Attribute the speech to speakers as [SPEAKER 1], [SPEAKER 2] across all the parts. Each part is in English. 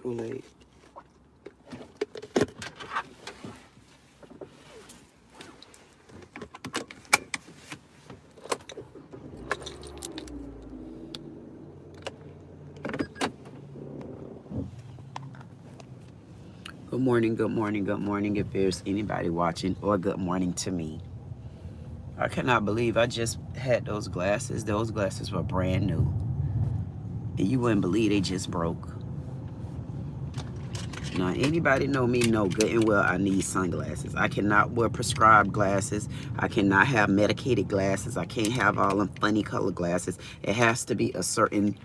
[SPEAKER 1] Kool-Aid. Good morning, good morning, good morning if there's anybody watching, or good morning to me. I cannot believe I just had those glasses. Those glasses were brand new. And you wouldn't believe they just broke. Now, anybody know me know good and well I need sunglasses. I cannot wear prescribed glasses. I cannot have medicated glasses. I can't have all them funny color glasses. It has to be a certain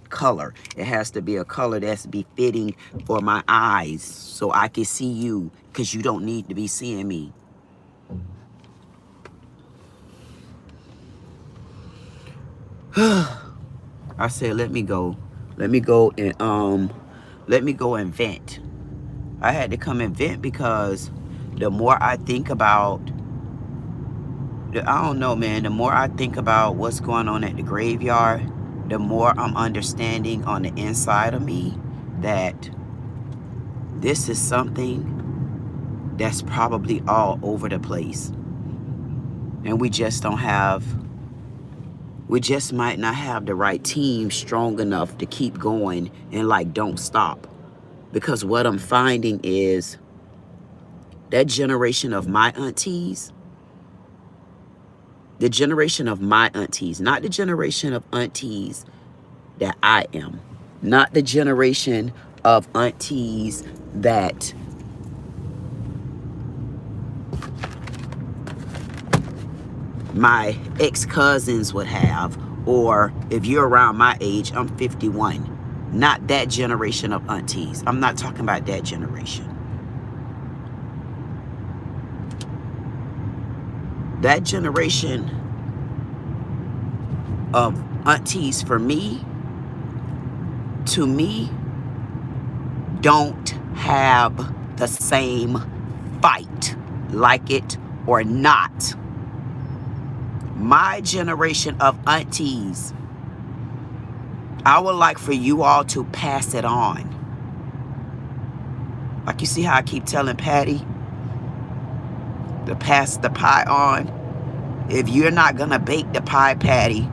[SPEAKER 1] color. It has to be a color that's befitting for my eyes so I can see you, because you don't need to be seeing me. I said, let me go and vent. I had to come and vent because the more I think about, I don't know, man, the more I think about what's going on at the graveyard, the more I'm understanding on the inside of me that this is something that's probably all over the place. And we just might not have the right team strong enough to keep going and like don't stop. Because what I'm finding is that generation of my aunties, the generation of my aunties, not the generation of aunties that I am, not the generation of aunties that my ex-cousins would have, or if you're around my age, I'm 51. Not that generation of aunties. I'm not talking about that generation. That generation of aunties for me, to me, don't have the same fight, like it or not. My generation of aunties, I would like for you all to pass it on. Like, you see how I keep telling Patty to pass the pie on? If you're not gonna bake the pie, Patty,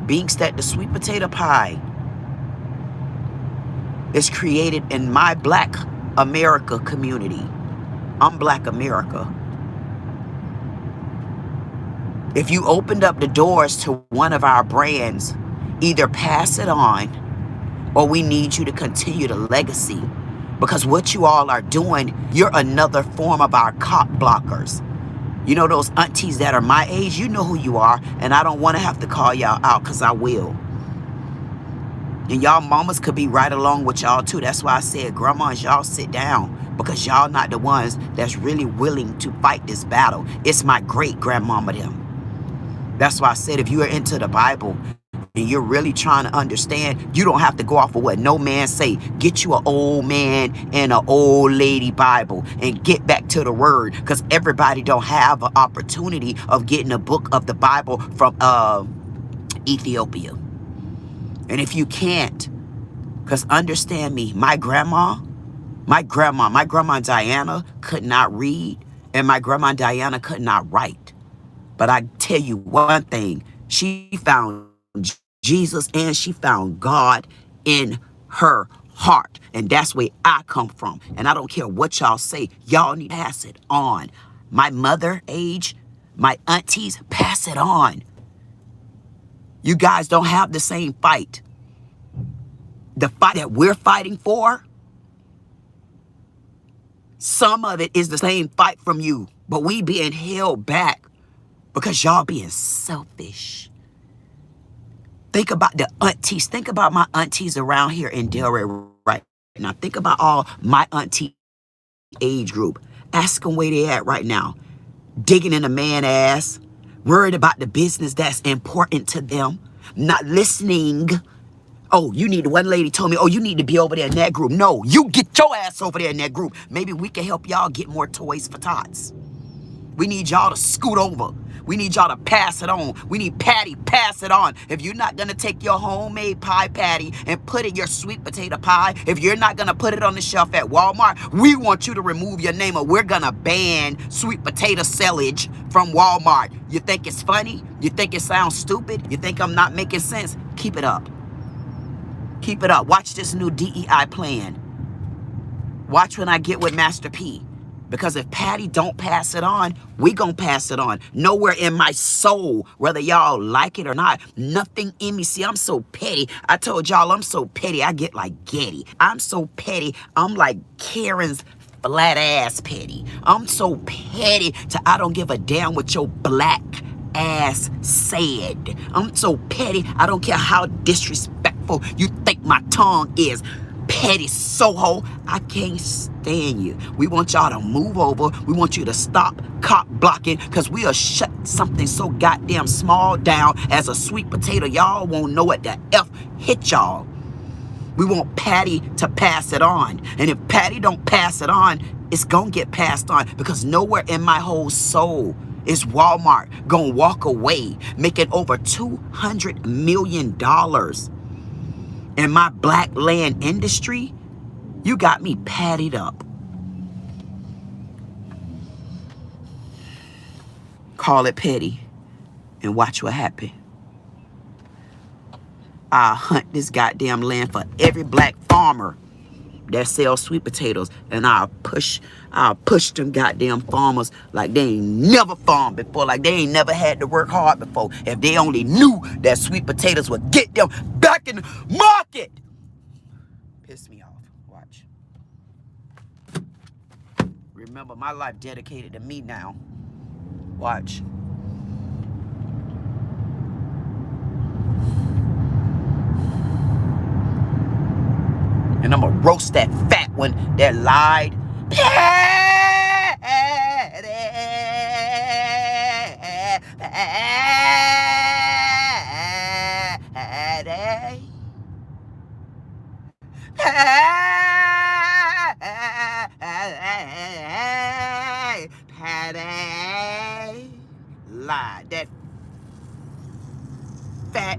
[SPEAKER 1] Binks, that the sweet potato pie is created in my Black America community. I'm Black America. If you opened up the doors to one of our brands, either pass it on or we need you to continue the legacy. Because what you all are doing, you're another form of our cop blockers. You know those aunties that are my age, you know who you are, and I don't want to have to call y'all out because I will. And y'all mamas could be right along with y'all too. That's why I said, grandmas, y'all sit down, because y'all not the ones that's really willing to fight this battle. It's my great grandmama them. That's why I said, if you are into the Bible and you're really trying to understand, you don't have to go off of what no man say. Get you an old man and an old lady Bible and get back to the word, because everybody don't have an opportunity of getting a book of the Bible from Ethiopia. And if you can't, because understand me, my grandma Diana could not read, and my grandma Diana could not write. But I tell you one thing, she found Jesus and she found God in her heart. And that's where I come from. And I don't care what y'all say, y'all need to pass it on. My mother age, my aunties, pass it on. You guys don't have the same fight. The fight that we're fighting for, some of it is the same fight from you, but we being held back because y'all being selfish. Think about the aunties. Think about my aunties around here in DELRAY right now. Think about all my auntie age group. Ask them where they at right now. Digging in a man ass. Worried about the business that's important to them. Not listening. Oh, you need, one lady told me, oh, you need to be over there in that group. No, you get your ass over there in that group. Maybe we can help y'all get more toys for tots. We need y'all to scoot over. We need y'all to pass it on. We need Patty, pass it on. If you're not going to take your homemade pie patty and put in your sweet potato pie, if you're not going to put it on the shelf at Walmart, we want you to remove your name or we're going to ban sweet potato sellage from Walmart. You think it's funny? You think it sounds stupid? You think I'm not making sense? Keep it up. Keep it up. Watch this new DEI plan. Watch when I get with Master P. Because if Patty don't pass it on, we gonna pass it on. Nowhere in my soul, whether y'all like it or not, nothing in me. See, I'm so petty. I told y'all I'm so petty. I get like Getty. I'm so petty. I'm like Karen's flat ass petty. I'm so petty to I don't give a damn what your black ass said. I'm so petty. I don't care how disrespectful you think my tongue is. Petty Soho, I can't stand you. We want y'all to move over. We want you to stop cop blocking because we'll shut something so goddamn small down as a sweet potato. Y'all won't know what the F hit y'all. We want Patty to pass it on. And if Patty don't pass it on, it's gonna get passed on because nowhere in my whole soul is Walmart gonna walk away making over $200 million. In my black land industry, you got me patted up. Call it petty and watch what happens. I'll hunt this goddamn land for every black farmer that sells sweet potatoes, and I'll push them goddamn farmers like they ain't never farmed before, like they ain't never had to work hard before. If they only knew that sweet potatoes would get them back in the market. Piss me off. Watch. Remember, my life dedicated to me now. Watch. And I'm gonna roast that fat one that lied. Patty. Patty lied. That fat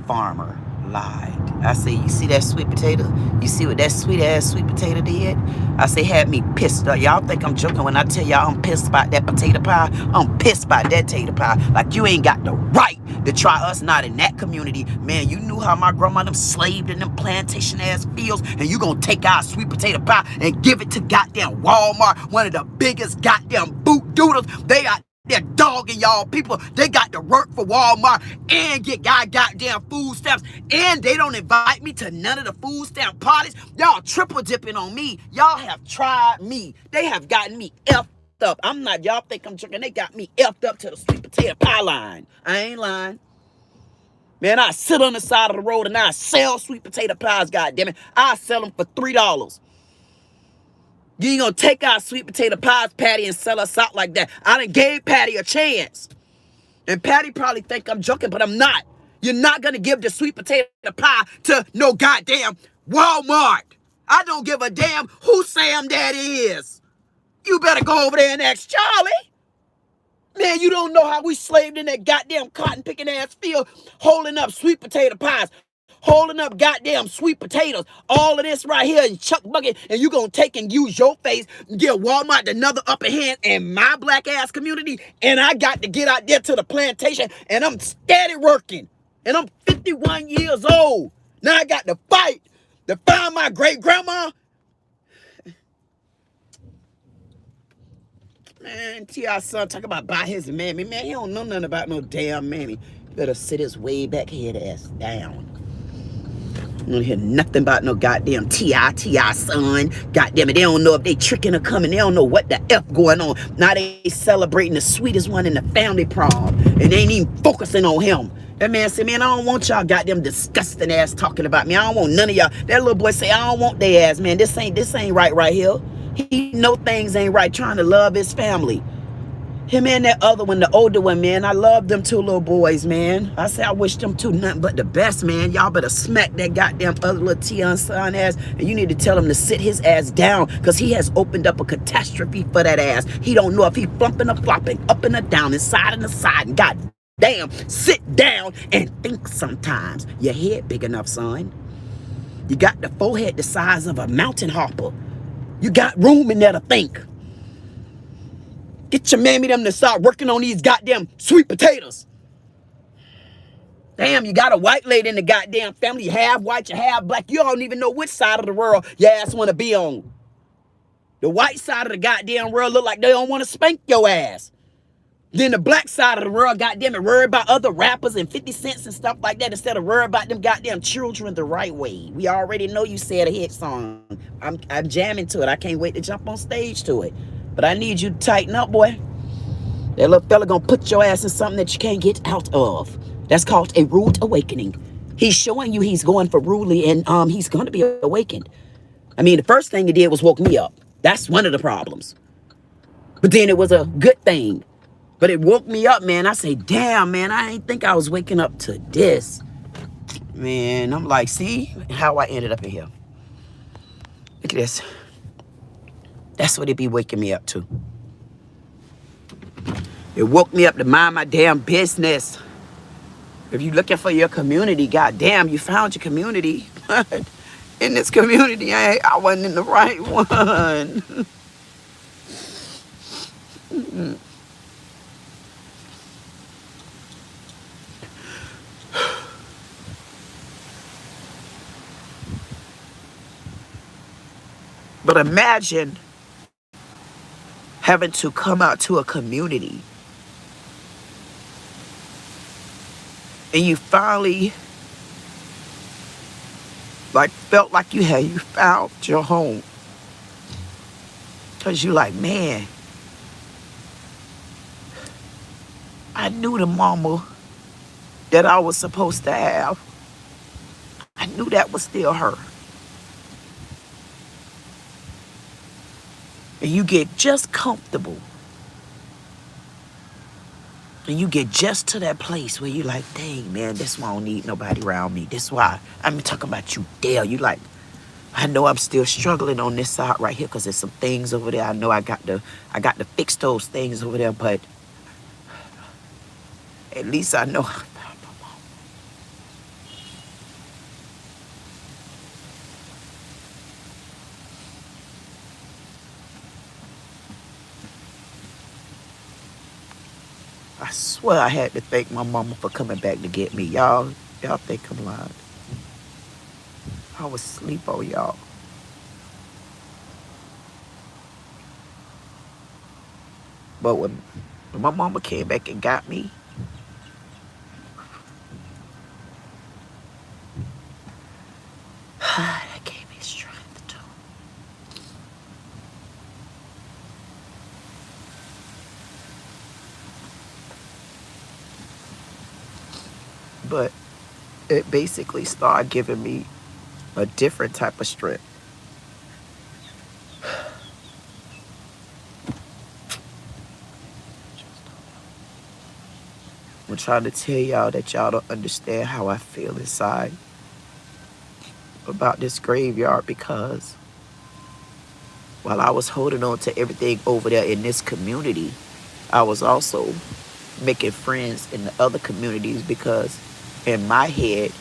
[SPEAKER 1] farmer lied. I say, you see that sweet potato? You see what that sweet ass sweet potato did? I say, had me pissed up. Y'all think I'm joking when I tell y'all I'm pissed about that potato pie? I'm pissed about that potato pie. Like, you ain't got the right to try us not in that community. Man, you knew how my grandma them slaved in them plantation ass fields, and you gonna take our sweet potato pie and give it to goddamn Walmart, one of the biggest goddamn boot doodles. They're dogging y'all people. They got to work for Walmart and get goddamn food stamps. And they don't invite me to none of the food stamp parties. Y'all triple dipping on me. Y'all have tried me. They have gotten me effed up. I'm not, y'all think I'm joking. They got me effed up to the sweet potato pie line. I ain't lying. Man, I sit on the side of the road and I sell sweet potato pies, goddammit. I sell them for $3. You ain't gonna take our sweet potato pies, Patty, and sell us out like that. I done gave Patty a chance. And Patty probably think I'm joking, but I'm not. You're not gonna give the sweet potato pie to no goddamn Walmart. I don't give a damn who Sam Daddy is. You better go over there and ask Charlie. Man, you don't know how we slaved in that goddamn cotton picking ass field holding up sweet potato pies. Holding up goddamn sweet potatoes. All of this right here in Chuck Bucket. And you gonna take and use your face and give Walmart another upper hand in my black ass community. And I got to get out there to the plantation. And I'm steady working. And I'm 51 years old. Now I got to fight to find my great grandma. Man, T.I. son talk about buy his mammy. Man, he don't know nothing about no damn mammy. Better sit his way back head ass down. I don't hear nothing about no goddamn T.I. son. Goddamn it, they don't know if they tricking or coming. They don't know what the F going on. Now they celebrating the sweetest one in the family prom. And they ain't even focusing on him. That man said, man, I don't want y'all goddamn disgusting ass talking about me. I don't want none of y'all. That little boy say, I don't want their ass, man. This ain't right here. He know things ain't right, trying to love his family. Him and that other one, the older one, man. I love them two little boys, man. I say I wish them two nothing but the best, man. Y'all better smack that goddamn other little Tion son ass. And you need to tell him to sit his ass down, because he has opened up a catastrophe for that ass. He don't know if he flumping or flopping, up and a down, inside and aside. And god damn, sit down and think sometimes. Your head big enough, son. You got the forehead the size of a mountain hopper. You got room in there to think. Get your mammy them to start working on these goddamn sweet potatoes. Damn, you got a white lady in the goddamn family. You half white, you half black. You don't even know which side of the world your ass want to be on. The white side of the goddamn world look like they don't want to spank your ass. Then the black side of the world, goddamn it, worry about other rappers and 50 cents and stuff like that instead of worry about them goddamn children the right way. We already know you said a hit song. I'm jamming to it. I can't wait to jump on stage to it. But I need you to tighten up, boy. That little fella gonna put your ass in something that you can't get out of. That's called a rude awakening. He's showing you he's going for rudely, and he's gonna be awakened. I mean, the first thing he did was woke me up. That's one of the problems. But then it was a good thing. But it woke me up, man. I say, damn, man, I ain't think I was waking up to this. Man, I'm like, see how I ended up in here. Look at this. That's what it be waking me up to. It woke me up to mind my damn business. If you looking for your community, goddamn, you found your community. But in this community, I wasn't in the right one. But imagine having to come out to a community and you finally felt like you found your home. Because you like, man, I knew the mama that I was supposed to have. I knew that was still her. And you get just comfortable. And you get just to that place where you like, dang, man, this why I don't need nobody around me. This why I'm talking about you, Dale. You like, I know I'm still struggling on this side right here because there's some things over there. I know I got to fix those things over there, but at least I know. I swear I had to thank my mama for coming back to get me. Y'all think I'm lying. I was asleep on y'all. But when my mama came back and got me, that gave me strength too. But it basically started giving me a different type of strength. I'm trying to tell y'all that y'all don't understand how I feel inside about this graveyard, because while I was holding on to everything over there in this community, I was also making friends in the other communities, because in my head,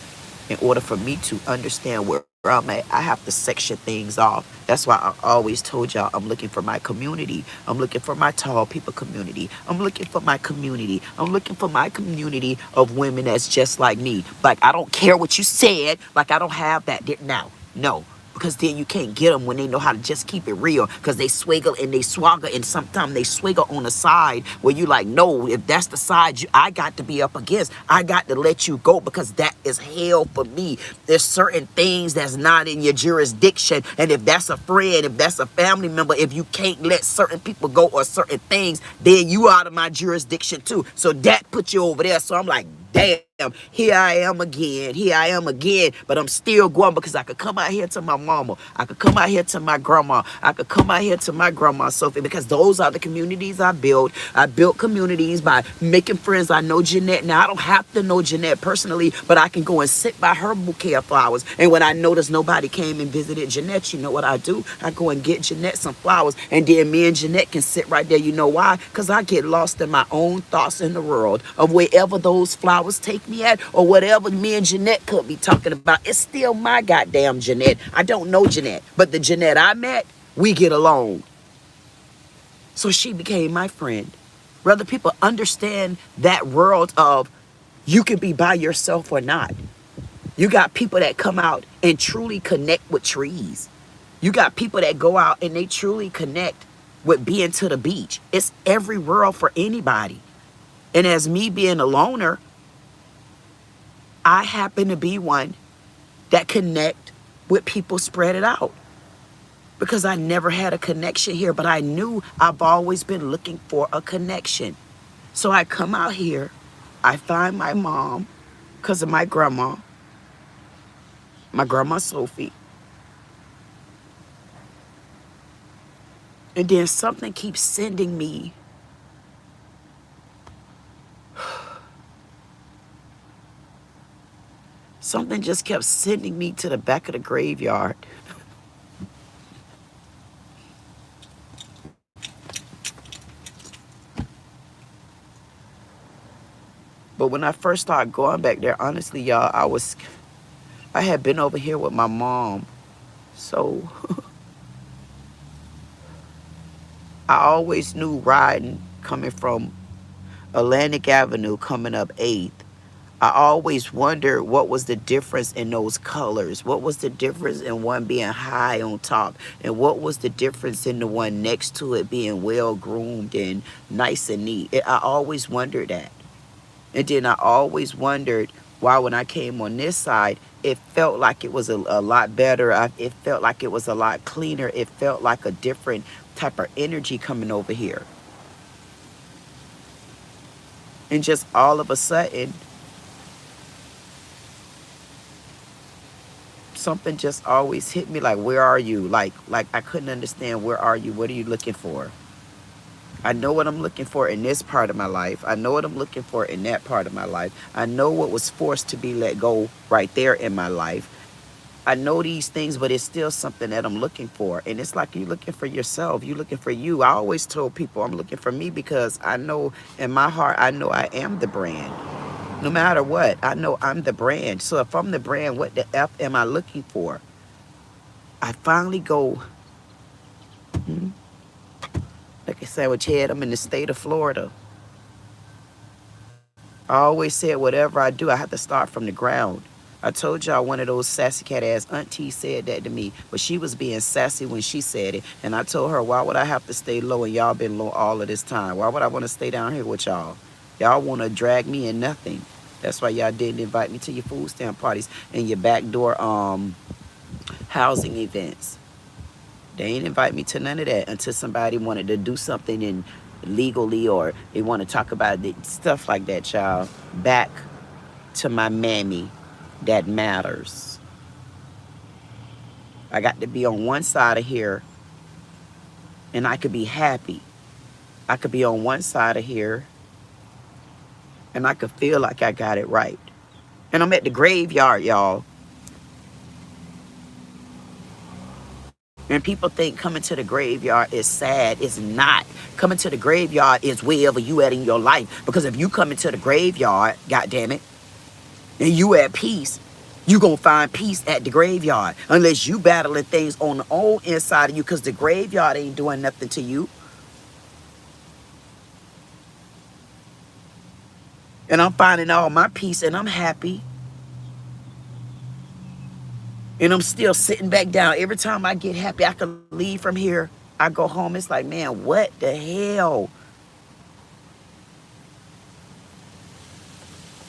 [SPEAKER 1] in order for me to understand where I'm at, I have to section things off. That's why I always told y'all I'm looking for my community. I'm looking for my tall people community. I'm looking for my community. I'm looking for my community of women that's just like me. Like, I don't care what you said. Like, I don't have that now. No. Because then you can't get them when they know how to just keep it real. Because they swaggle and they swagger, and sometimes they swaggle on the side where you like, no, if that's the side I got to be up against, I got to let you go, because that is hell for me. There's certain things that's not in your jurisdiction. And if that's a friend, if that's a family member, if you can't let certain people go or certain things, then you out of my jurisdiction too. So that puts you over there. So I'm like, damn, here I am again. Here I am again. But I'm still going because I could come out here to my mama. I could come out here to my grandma. I could come out here to my grandma Sophie, because those are the communities I built. I built communities by making friends. I know Jeanette. Now, I don't have to know Jeanette personally, but I can go and sit by her bouquet of flowers. And when I notice nobody came and visited Jeanette, you know what I do? I go and get Jeanette some flowers. And then me and Jeanette can sit right there. You know why? Because I get lost in my own thoughts in the world of wherever those flowers take me at, or whatever me and Jeanette could be talking about. It's still my goddamn Jeanette. I don't know Jeanette, but the Jeanette I met, we get along. So she became my friend. Whether people understand that world of you can be by yourself or not. You got people that come out and truly connect with trees. You got people that go out and they truly connect with being to the beach. It's every world for anybody. And as me being a loner, I happen to be one that connect with people spread it out. Because I never had a connection here, but I knew I've always been looking for a connection. So I come out here, I find my mom because of my grandma Sophie. And then something keeps sending me something just kept sending me to the back of the graveyard. But when I first started going back there, honestly, y'all, I had been over here with my mom. So I always knew riding, coming from Atlantic Avenue, coming up 8th, I always wondered what was the difference in those colors. What was the difference in one being high on top? And what was the difference in the one next to it being well groomed and nice and neat? I always wondered that. And then I always wondered why when I came on this side, it felt like it was a lot better. It felt like it was a lot cleaner. It felt like a different type of energy coming over here. And just all of a sudden, something just always hit me like, where are you? Like I couldn't understand, where are you? What are you looking for? I know what I'm looking for in this part of my life. I know what I'm looking for in that part of my life. I know what was forced to be let go right there in my life. I know these things, but it's still something that I'm looking for. And it's like you're looking for yourself. You're looking for you. I always told people I'm looking for me because I know in my heart, I know I am the brand. No matter what, I know I'm the brand. So if I'm the brand, what the F am I looking for? I finally go, like a sandwich head, I'm in the state of Florida. I always said whatever I do, I have to start from the ground. I told y'all one of those sassy cat ass aunties said that to me, but she was being sassy when she said it. And I told her, why would I have to stay low and y'all been low all of this time? Why would I want to stay down here with y'all? Y'all want to drag me in nothing. That's why y'all didn't invite me to your food stamp parties and your backdoor housing events. They ain't invite me to none of that until somebody wanted to do something in legally, or they want to talk about it, stuff like that, child. Back to my mammy that matters. I got to be on one side of here and I could be happy. I could be on one side of here and I could feel like I got it right. And I'm at the graveyard, y'all. And people think coming to the graveyard is sad. It's not. Coming to the graveyard is wherever you at in your life. Because if you come into the graveyard, goddamn it, and you at peace, you gonna find peace at the graveyard. Unless you battling things on the own inside of you, because the graveyard ain't doing nothing to you. And I'm finding all my peace and I'm happy. And I'm still sitting back down. Every time I get happy, I can leave from here. I go home. It's like, man, what the hell?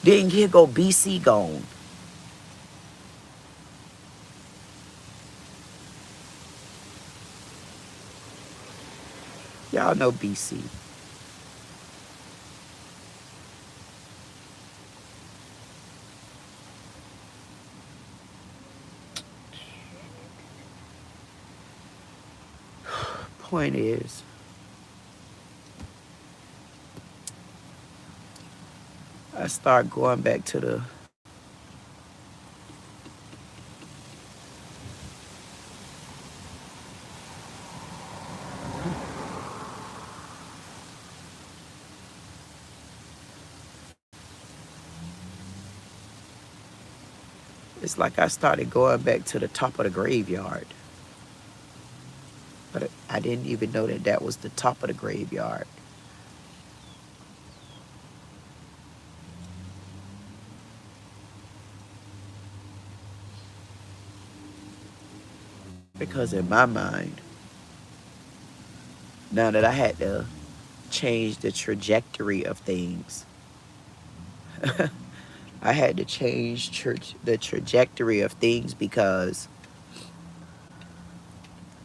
[SPEAKER 1] Then here go BC gone. Y'all know BC. point is, I start going back to the it's like I started going back to the top of the graveyard. But I didn't even know that that was the top of the graveyard. Because in my mind, now that I had to change the trajectory of things, I had to change the trajectory of things because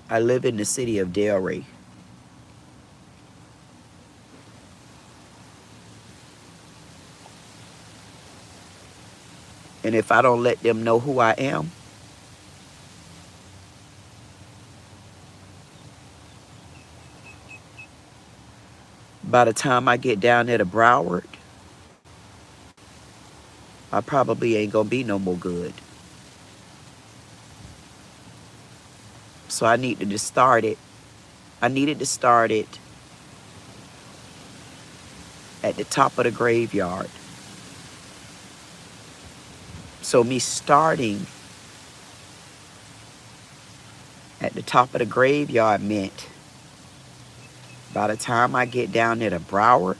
[SPEAKER 1] I live in the city of DELRAY. And if I don't let them know who I am, by the time I get down there to Broward, I probably ain't gonna be no more good. So I needed to start it. I needed to start it at the top of the graveyard. So me starting at the top of the graveyard meant by the time I get down there to Broward,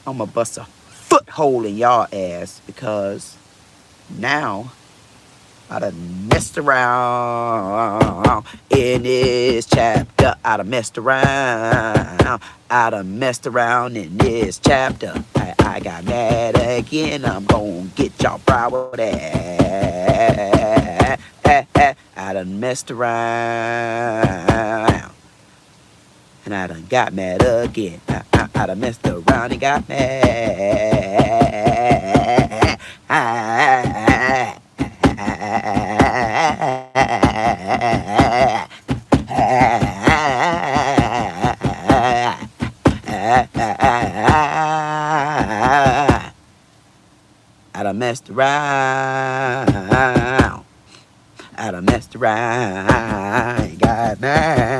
[SPEAKER 1] I'm gonna bust a foothold in y'all ass, because now I done messed around in this chapter. I done messed around. I done messed around in this chapter. I got mad again. I'm gonna get y'all Broward ass. I done messed around. And I done got mad again. I done messed around and got mad. I done messed around. I done messed around, got mad.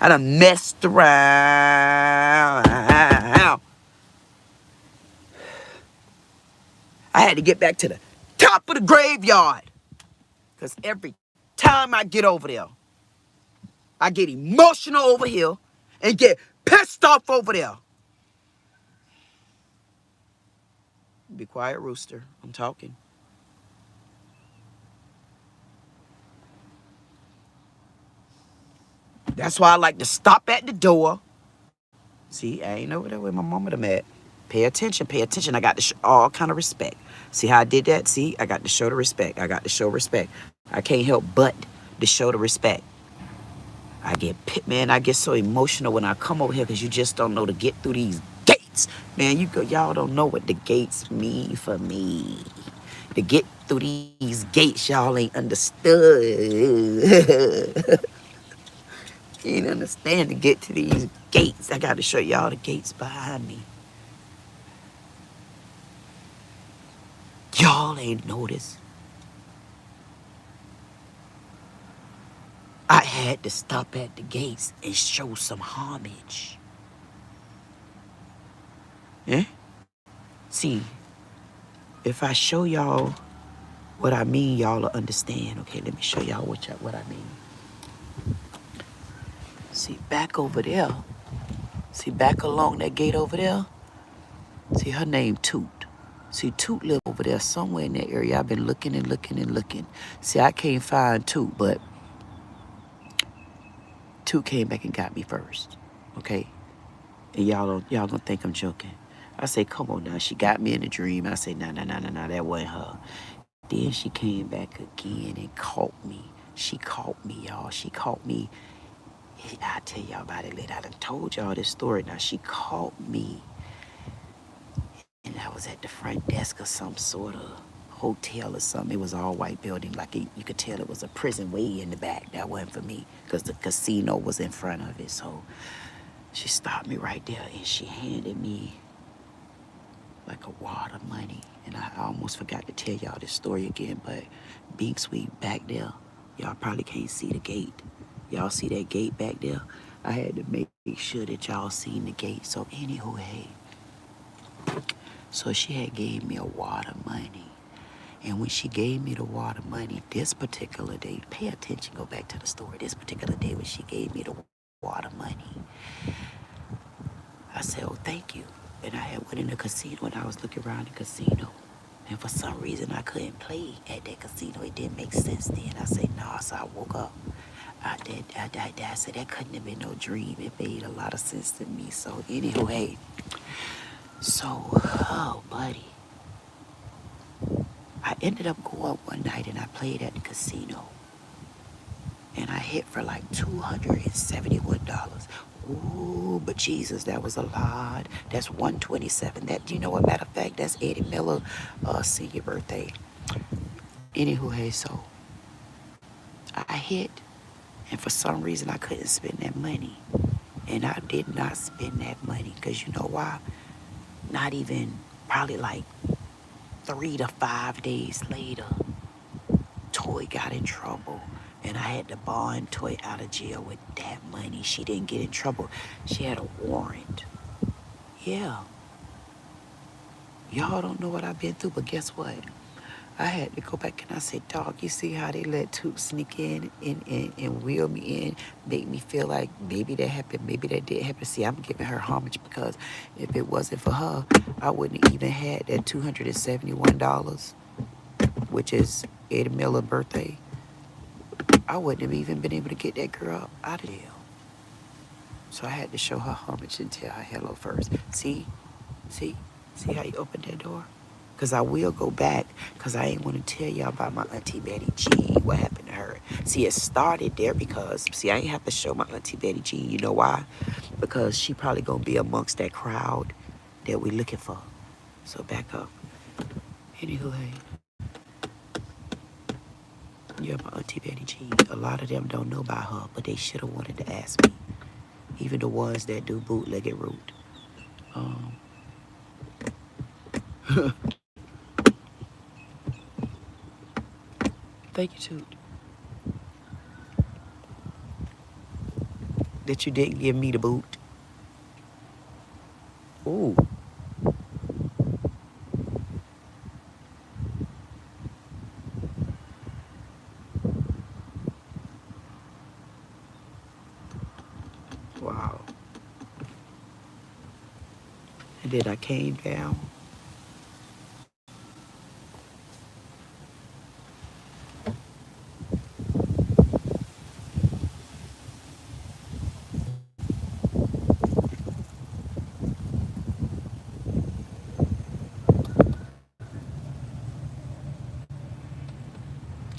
[SPEAKER 1] I done messed around. I had to get back to the top of the graveyard, because every time I get over there, I get emotional over here and get pissed off over there. Be quiet, rooster. I'm talking. That's why I like to stop at the door. See, I ain't over there with my mama them at. Pay attention, pay attention. I got to show all kind of respect. See how I did that? See, I got to show the respect. I got to show respect. I can't help but to show the respect. I get so emotional when I come over here, because you just don't know to get through these gates. Man, y'all don't know what the gates mean for me. To get through these gates, y'all ain't understood. You ain't understand to get to these gates. I got to show y'all the gates behind me. Y'all ain't noticed. I had to stop at the gates and show some homage. Eh? See, if I show y'all what I mean, y'all will understand. Okay, let me show y'all what I mean. See, back over there. See, back along that gate over there. See, her name Toot. See, Toot live over there somewhere in that area. I've been looking and looking and looking. See, I can't find Toot, but Toot came back and got me first. Okay? And y'all gonna think I'm joking. I say, come on now. She got me in a dream. I say, nah, that wasn't her. Then she came back again and caught me. She caught me, y'all. She caught me I'll tell y'all about it later. I done told y'all this story. Now, she called me, and I was at the front desk of some sort of hotel or something. It was all white building. Like, you could tell it was a prison way in the back. That wasn't for me, because the casino was in front of it. So she stopped me right there, and she handed me like a wad of money. And I almost forgot to tell y'all this story again, but Being Sweet back there, y'all probably can't see the gate. Y'all see that gate back there? I had to make sure that y'all seen the gate. So anywho, hey, so she had gave me a wad of money. And when she gave me the wad of money, this particular day, pay attention, go back to the story. This particular day when she gave me the wad of money, I said, oh, thank you. And I had went in the casino and I was looking around the casino. And for some reason, I couldn't play at that casino. It didn't make sense then. I said, nah, so I woke up. I said, that couldn't have been no dream. It made a lot of sense to me. So anyway, so, oh, buddy. I ended up going one night and I played at the casino. And I hit for like $271. Ooh, but Jesus, that was a lot. That's 127. That, you know what, matter of fact, that's Eddie Miller senior birthday. Anywho, hey, so I hit, and for some reason I couldn't spend that money. And I did not spend that money, because you know why? Not even, probably like 3 to 5 days later, Toy got in trouble. And I had to bond Toy out of jail with that money. She didn't get in trouble. She had a warrant. Yeah. Y'all don't know what I've been through, but guess what? I had to go back and I said, dog, you see how they let Toot sneak in and wheel me in, make me feel like maybe that happened, maybe that did happen. See, I'm giving her homage, because if it wasn't for her, I wouldn't even had that $271, which is Eddie Miller's birthday. I wouldn't have even been able to get that girl out of jail. So I had to show her homage and tell her hello first. See how you opened that door? Because I will go back, because I ain't want to tell y'all about my Auntie Betty G, what happened to her. See, it started there because, see, I ain't have to show my Auntie Betty G. You know why? Because she probably going to be amongst that crowd that we looking for. So back up. Anywho, hey. Yeah, my Auntie Betty G. A lot of them don't know about her, but they should have wanted to ask me. Even the ones that do bootlegged route. Thank you, Toot. That you didn't give me the boot. Ooh. Wow. And then I came down.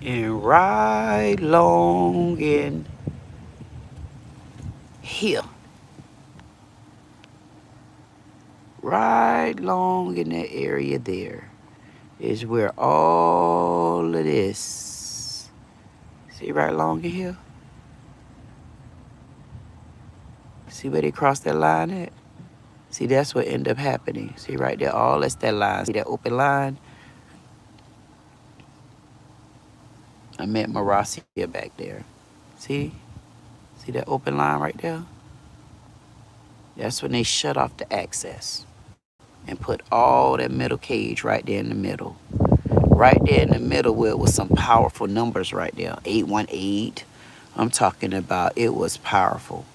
[SPEAKER 1] And right long in here, right long in that area there, is where all of this, see right long in here? See where they cross that line at? See, that's what ended up happening. See right there, all that's that line. See that open line? I met Maracia back there. See? See that open line right there? That's when they shut off the access and put all that metal cage right there in the middle. Right there in the middle where it was some powerful numbers right there. 818. I'm talking about, it was powerful.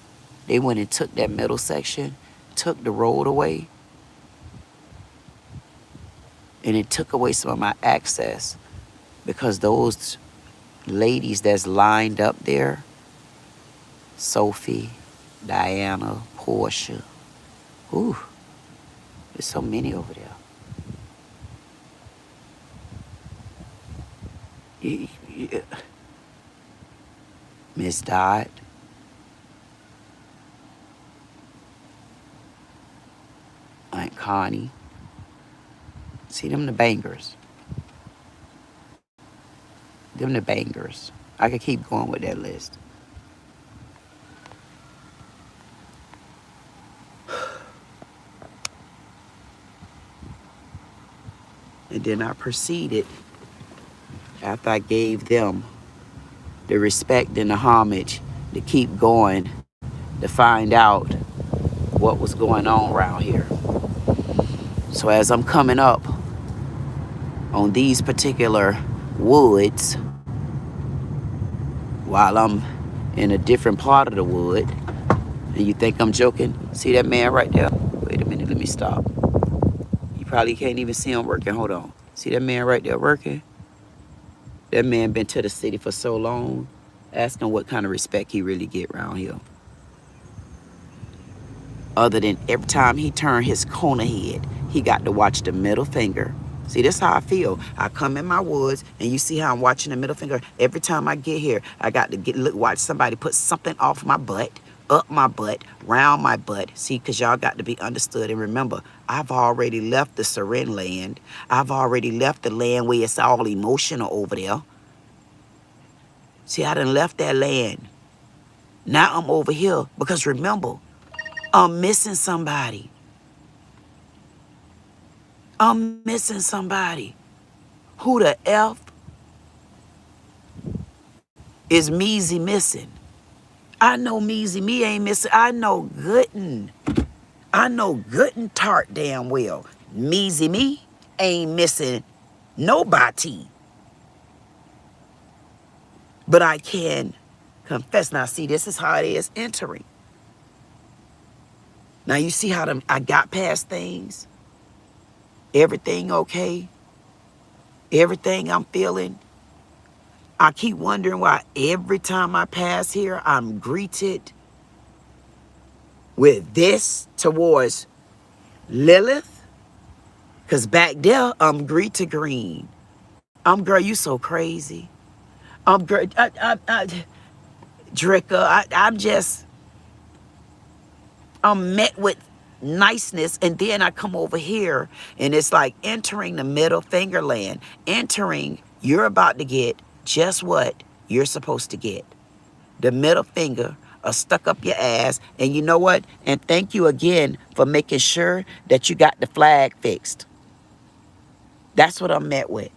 [SPEAKER 1] They went and took that middle section, took the road away, and it took away some of my access, because those ladies that's lined up there, Sophie, Diana, Portia, ooh, there's so many over there. Miss Dodd, Aunt Connie. See, them the bangers. Them the bangers. I could keep going with that list. And then I proceeded, after I gave them the respect and the homage, to keep going to find out what was going on around here. So as I'm coming up on these particular woods, while I'm in a different part of the wood, and you think I'm joking, see that man right there? Wait a minute, let me stop. You probably can't even see him working. Hold on. See that man right there working? That man been to the city for so long. Ask him what kind of respect he really get around here. Other than every time he turned his corner head, he got to watch the middle finger. See, this is how I feel. I come in my woods, and you see how I'm watching the middle finger. Every time I get here, I got to watch somebody put something off my butt, up my butt, round my butt. See, because y'all got to be understood. And remember, I've already left the Seren land. I've already left the land where it's all emotional over there. See, I done left that land. Now I'm over here because remember, I'm missing somebody. I'm missing somebody. Who the F is Measy missing? I know Measy me ain't missing. I know Gooden. I know Gooden tart damn well. Measy me ain't missing nobody. But I can confess. Now see, this is how it is entering. Now you see how I got past things. Everything okay. Everything I'm feeling. I keep wondering why every time I pass here, I'm greeted with this towards Lilith. Because back there, I'm greeted green. Girl, you so crazy. Girl, Dricka, I'm met with niceness, and then I come over here, and it's like entering the middle finger land. Entering, you're about to get just what you're supposed to get. The middle finger stuck up your ass, and you know what? And thank you again for making sure that you got the flag fixed. That's what I'm met with.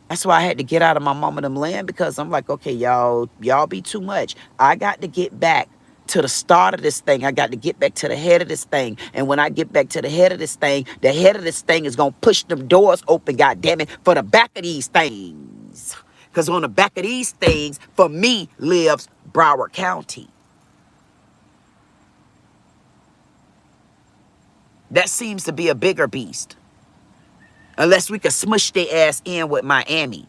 [SPEAKER 1] That's why I had to get out of my mama them land, because I'm like, okay, y'all be too much. I got to get back to the start of this thing. I got to get back to the head of this thing. And when I get back to the head of this thing, the head of this thing is going to push them doors open, goddammit, for the back of these things. Because on the back of these things, for me, lives Broward County. That seems to be a bigger beast. Unless we could smush their ass in with Miami.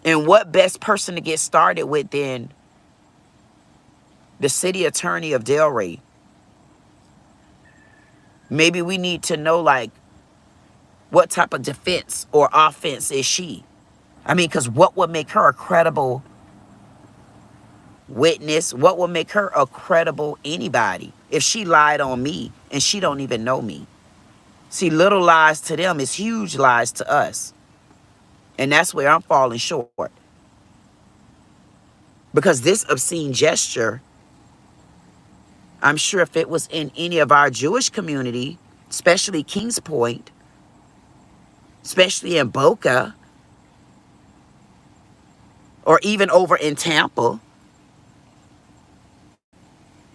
[SPEAKER 1] And what best person to get started with than the city attorney of Delray? Maybe we need to know, like, what type of defense or offense is she? I mean, because what would make her a credible witness? What would make her a credible anybody if she lied on me and she don't even know me? See, little lies to them is huge lies to us. And that's where I'm falling short. Because this obscene gesture, I'm sure if it was in any of our Jewish community, especially Kings Point, especially in Boca, or even over in Tampa,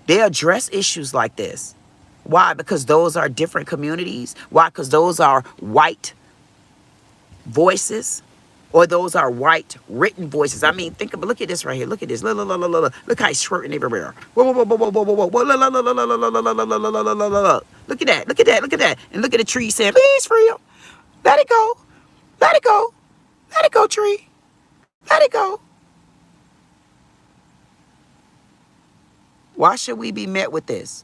[SPEAKER 1] they address issues like this. Why? Because those are different communities. Why? Because those are white voices, or those are white written voices. I mean, think about, look at this right here. Look at this. Look how he's squirting everywhere. Whoa, whoa, whoa, whoa, whoa, whoa, whoa, whoa. Look at that. Look at that. Look at that. And look at the tree saying, please free him. Let it go. Let it go. Let it go, tree. Let it go. Why should we be met with this?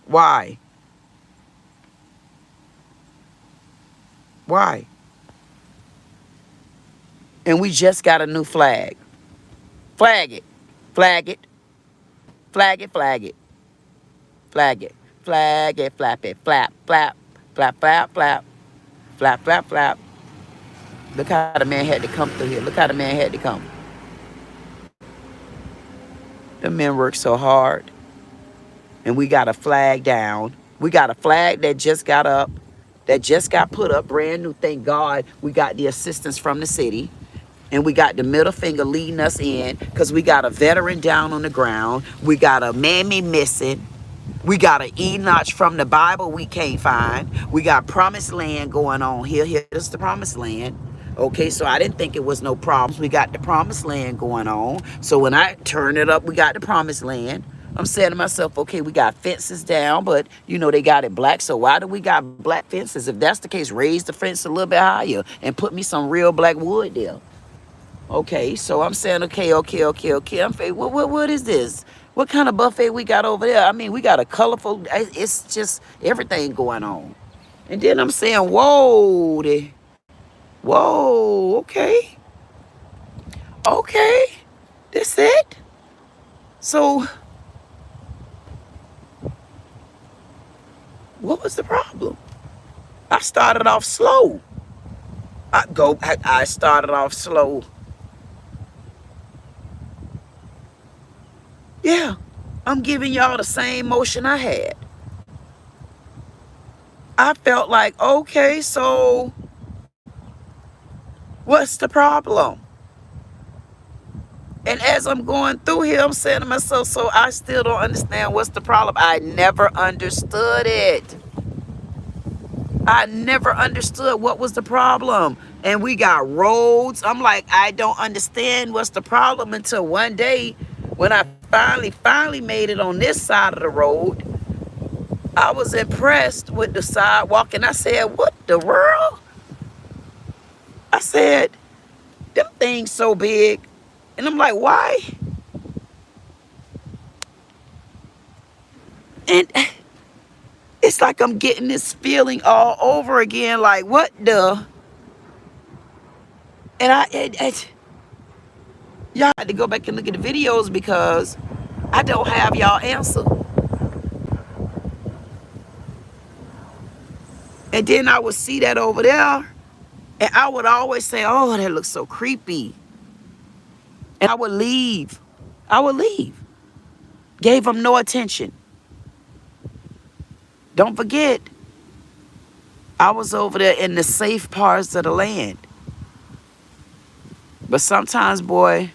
[SPEAKER 1] Why? Why? And we just got a new flag. Flag it. Flag it. Flag it, flag it. Flag it. Flag it, flap it. Flap, flap. Flap, flap, flap. Flap, flap, flap. Look how the man had to come through here. Look how the man had to come. The men work so hard. And we got a flag down. We got a flag that just got up. That just got put up. Brand new. Thank God we got the assistance from the city. And we got the middle finger leading us in. Because we got a veteran down on the ground. We got a mammy missing. We got an Enoch from the Bible we can't find. We got promised land going on here. Here's the promised land. Okay, so I didn't think it was no problems. We got the promised land going on. So when I turn it up, we got the promised land. I'm saying to myself, okay, we got fences down, but, you know, they got it black. So why do we got black fences? If that's the case, raise the fence a little bit higher and put me some real black wood there. Okay, so I'm saying, okay. I'm saying, what is this? What kind of buffet we got over there? I mean, we got a colorful, it's just everything going on. And then I'm saying, whoa, okay. Okay, that's it. So, what was the problem? I started off slow. I started off slow. Yeah, I'm giving y'all the same motion I had. I felt like, okay, so what's the problem? And as I'm going through here, I'm saying to myself, so I still don't understand what's the problem. I never understood it. I never understood what was the problem. And we got roads. I'm like, I don't understand what's the problem until one day when I finally made it on this side of the road. I was impressed with the sidewalk and I said, what the world? I said, them things so big. And I'm like, why? And it's like I'm getting this feeling all over again, like, what the? And y'all had to go back and look at the videos because I don't have y'all answer. And then I would see that over there, and I would always say, oh, that looks so creepy. And I would leave. I would leave. Gave them no attention. Don't forget, I was over there in the safe parts of the land. But sometimes, boy,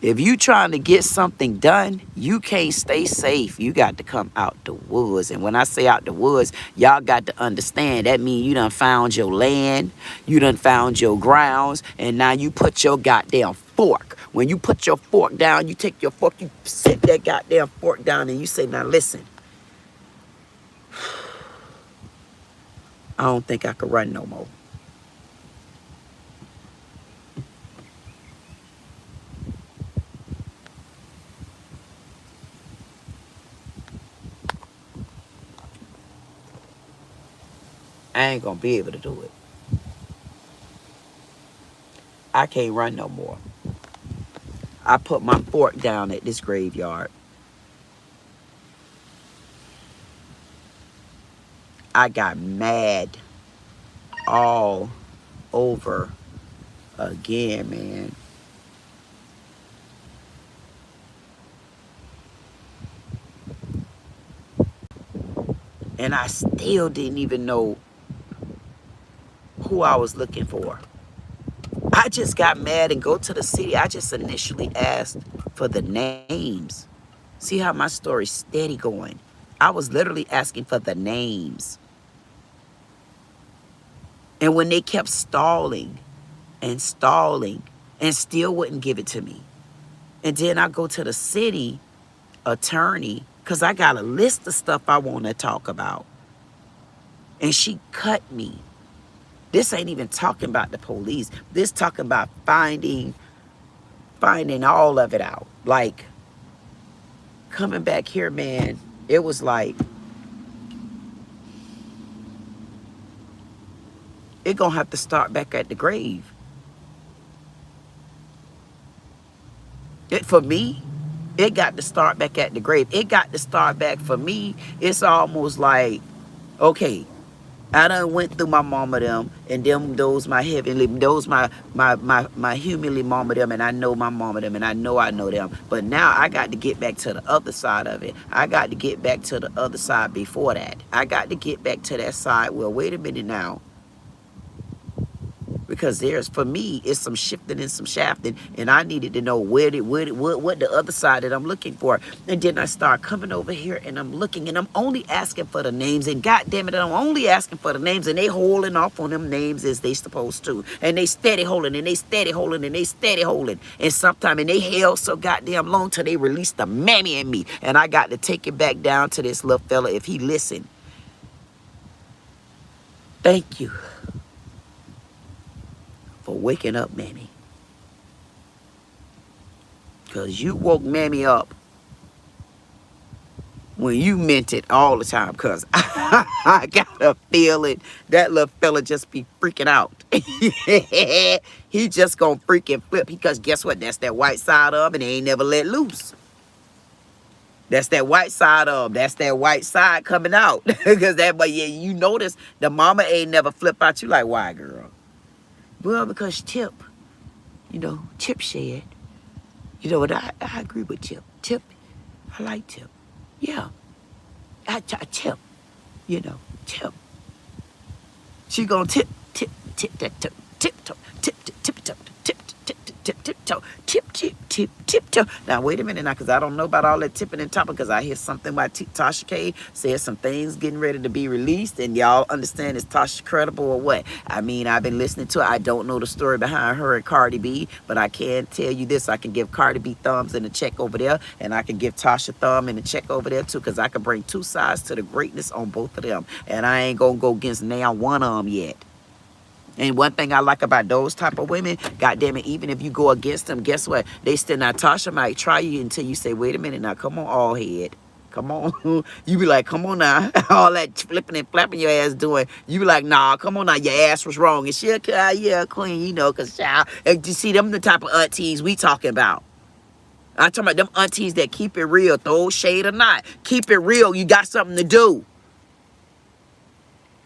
[SPEAKER 1] if you trying to get something done, you can't stay safe. You got to come out the woods. And when I say out the woods, y'all got to understand. That means you done found your land. You done found your grounds. And now you put your goddamn fork. When you put your fork down, you take your fork, you sit that goddamn fork down and you say, now listen. I don't think I can run no more. I ain't gonna be able to do it. I can't run no more. I put my fork down at this graveyard. I got mad all over again, man. And I still didn't even know who I was looking for. I just got mad and go to the city. I just initially asked for the names. See how my story's steady going. I was literally asking for the names. And when they kept stalling and still wouldn't give it to me. And then I go to the city attorney because I got a list of stuff I want to talk about. And she cut me. This ain't even talking about the police. This talking about finding all of it out. Like, coming back here, man, it was like, it gonna have to start back at the grave. For me, it got to start back at the grave. It got to start back for me. It's almost like, okay, I done went through my mama them, and them those my heavenly, those my humanly mama them, and I know my mama them, and I know them. But now I got to get back to the other side of it. I got to get back to the other side before that. I got to get back to that side. Well, wait a minute now. Because there's, for me, it's some shifting and some shafting, and I needed to know what the other side that I'm looking for. And then I start coming over here, and I'm looking, and I'm only asking for the names, and God damn it, I'm only asking for the names, and they holding off on them names as they supposed to, and they steady holding, and they steady holding, and they steady holding, and sometime, and they held so goddamn long till they released the mammy in me, and I got to take it back down to this little fella if he listen. Thank you for waking up, Mammy. Because you woke Mammy up when you meant it all the time. Because I got a feeling that little fella just be freaking out. He just gonna freaking flip. Because guess what? That's that white side of him, and they ain't never let loose. That's that white side of him. That's that white side coming out. Because that, but yeah, you notice the mama ain't never flip out. You like, why, girl? Well, because Tip, you know, Tip said, you know what, I agree with Tip. Tip, I like Tip. Yeah, I Tip, you know, Tip. She gonna tip, tip, tip, that toe, tiptoe, tip, tip, tiptoe, tip, tip, tip, tiptoe, tip, tip, tip, tiptoe. Now, wait a minute now, because I don't know about all that tipping and topping, because I hear something about Tasha K said some things getting ready to be released, and y'all understand, is Tasha credible or what? I mean, I've been listening to it. I don't know the story behind her and Cardi B, but I can tell you this. I can give Cardi B thumbs and a check over there, and I can give Tasha thumb and a check over there too, because I can bring two sides to the greatness on both of them, and I ain't gonna go against now one of them yet. And one thing I like about those type of women, goddamn it, even if you go against them, guess what? They still not. Tasha might try you until you say, wait a minute now, come on, all head. Come on. You be like, come on now. All that flipping and flapping your ass doing. You be like, nah, come on now, your ass was wrong. And she'll, yeah, queen, you know, because child, and you see, them the type of aunties we talking about. I'm talking about them aunties that keep it real, throw shade or not. Keep it real, you got something to do.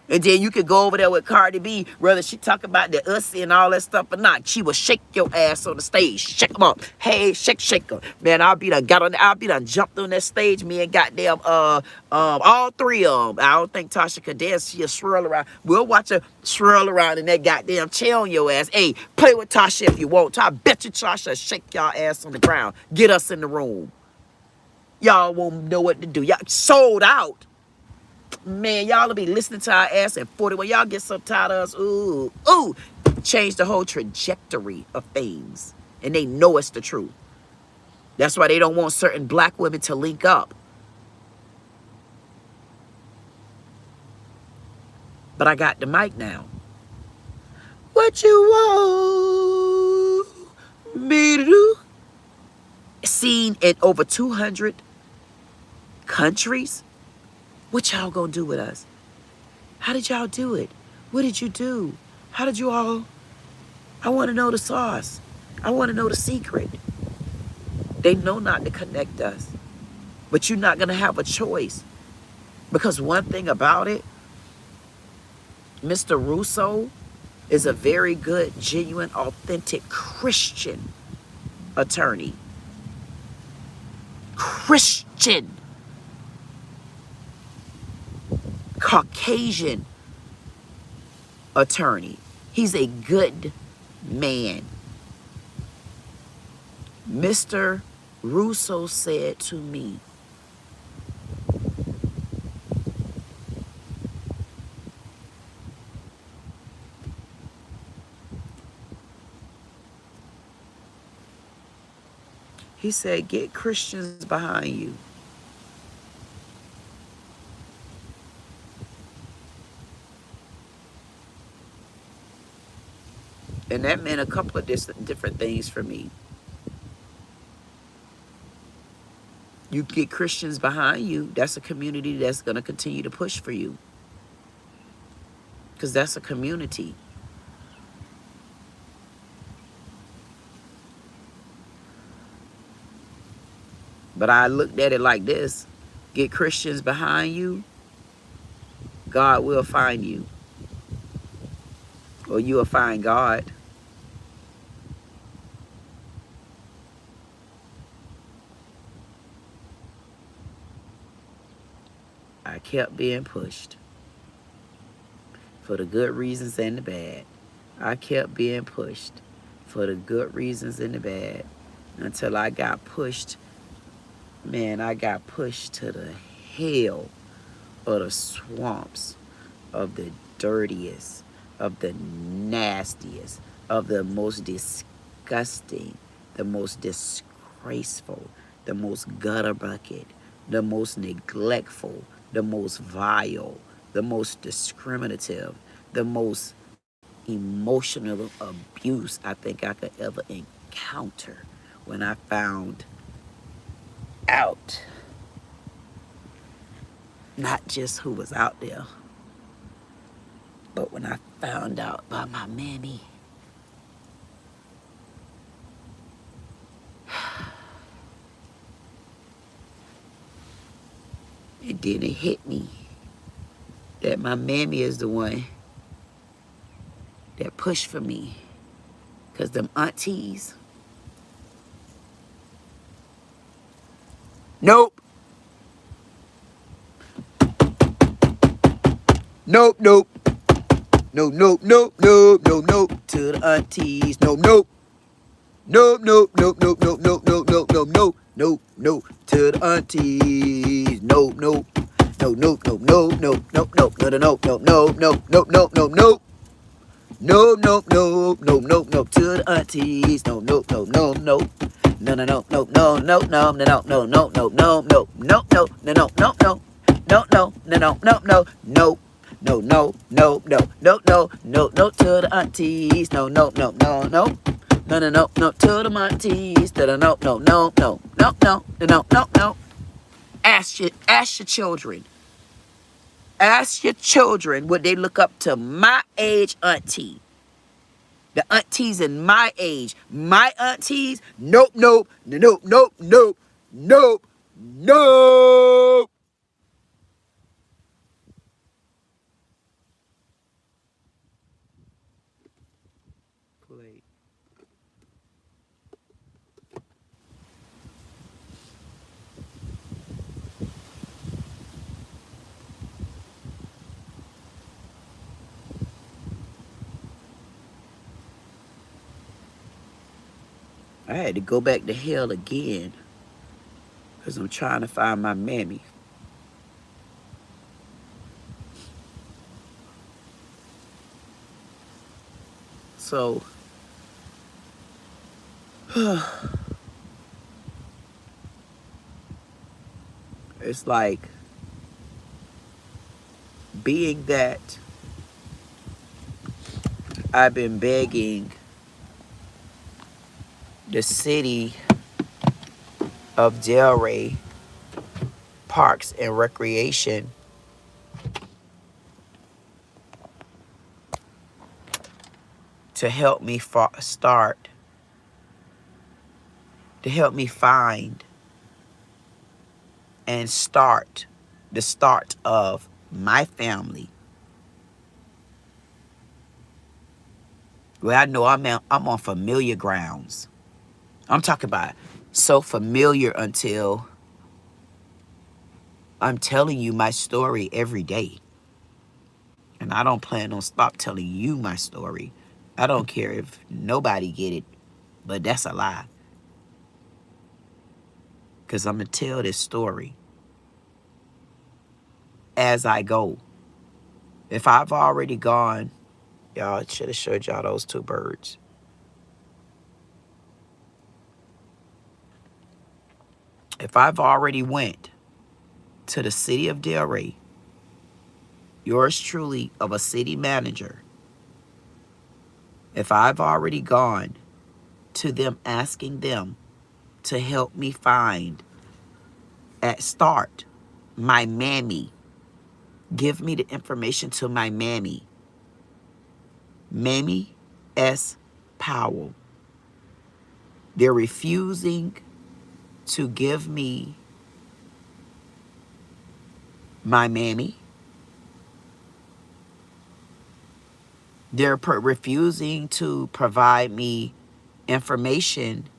[SPEAKER 1] And then you could go over there with Cardi B, whether she talk about the ussy and all that stuff or not. She will shake your ass on the stage. Shake them up. Hey, shake them. Man, I'll be done jumped on that stage. Me and goddamn all three of them. I don't think Tasha could dance. She'll swirl around. We'll watch her swirl around in that goddamn chair on your ass. Hey, play with Tasha if you want to. I bet you Tasha shake y'all ass on the ground. Get us in the room. Y'all won't know what to do. Y'all sold out. Man, y'all will be listening to our ass at 40. When y'all get so tired of us, ooh, change the whole trajectory of things. And they know it's the truth. That's why they don't want certain black women to link up. But I got the mic now. What you want me to do? Seen in over 200 countries. What y'all gonna do with us? How did y'all do it? What did you do? How did you all? I want to know the sauce. I want to know the secret. They know not to connect us. But you're not going to have a choice. Because one thing about it, Mr. Russo is a very good, genuine, authentic Christian attorney. Christian. Caucasian attorney. He's a good man. Mr. Russo said to me, he said, get Christians behind you. And that meant a couple of different things for me. You get Christians behind you, that's a community that's going to continue to push for you. Because that's a community. But I looked at it like this. Get Christians behind you, God will find you. Or you will find God. I kept being pushed. For the good reasons and the bad. I kept being pushed. For the good reasons and the bad. Until I got pushed. Man, I got pushed to the hell of the swamps. Of the dirtiest. Of the nastiest. Of the most disgusting. The most disgraceful. The most gutter bucket. The most neglectful. The most vile. The most discriminative. The most emotional abuse I think I could ever encounter when I found out not just who was out there, but when I found out about my mammy. And then it hit me that my mammy is the one that pushed for me. Because them aunties, nope. Nope, nope. No, nope, nope, nope, nope, nope. To the aunties, nope, nope. Nope, nope, nope, nope, nope, nope, nope, nope, nope, nope, nope, nope. To the aunties, nope, nope. No, nope, nope, nope, nope, nope, nope, no, no, nope, nope, nope, nope, nope, nope, nope, nope. Nope, nope, nope, nope, nope, nope. To the aunties, nope, nope, nope, nope, nope. No, no, no, no, no, no, no, no, no, no, no, no, no, no, no, no, no, no, no, no. No, no, no, no, no, no, no. No, no, no, no, no, no, no, no, to the aunties. No, no, no, no, no. No, no, no, no, to the aunties. No, no, no, no, no, no, no, no, no, no, no. Ask your children. Ask your children would they look up to my age auntie. The aunties in my age. My aunties, nope, nope, nope, nope, nope, nope, nope. Play. I had to go back to hell again because I'm trying to find my mammy. So, it's like being that I've been begging the city of DELRAY Parks and Recreation to help me to help me find and start the start of my family. Well, I know I'm on familiar grounds. I'm talking about so familiar until I'm telling you my story every day. And I don't plan on stop telling you my story. I don't care if nobody get it, but that's a lie. Because I'm going to tell this story as I go. If I've already gone, y'all should have showed y'all those two birds. If I've already went to the city of DELRAY, yours truly of a city manager, if I've already gone to them asking them to help me find at start my mammy, give me the information to my mammy, Mammy S. Powell. They're refusing to give me my mammy. They're refusing to provide me information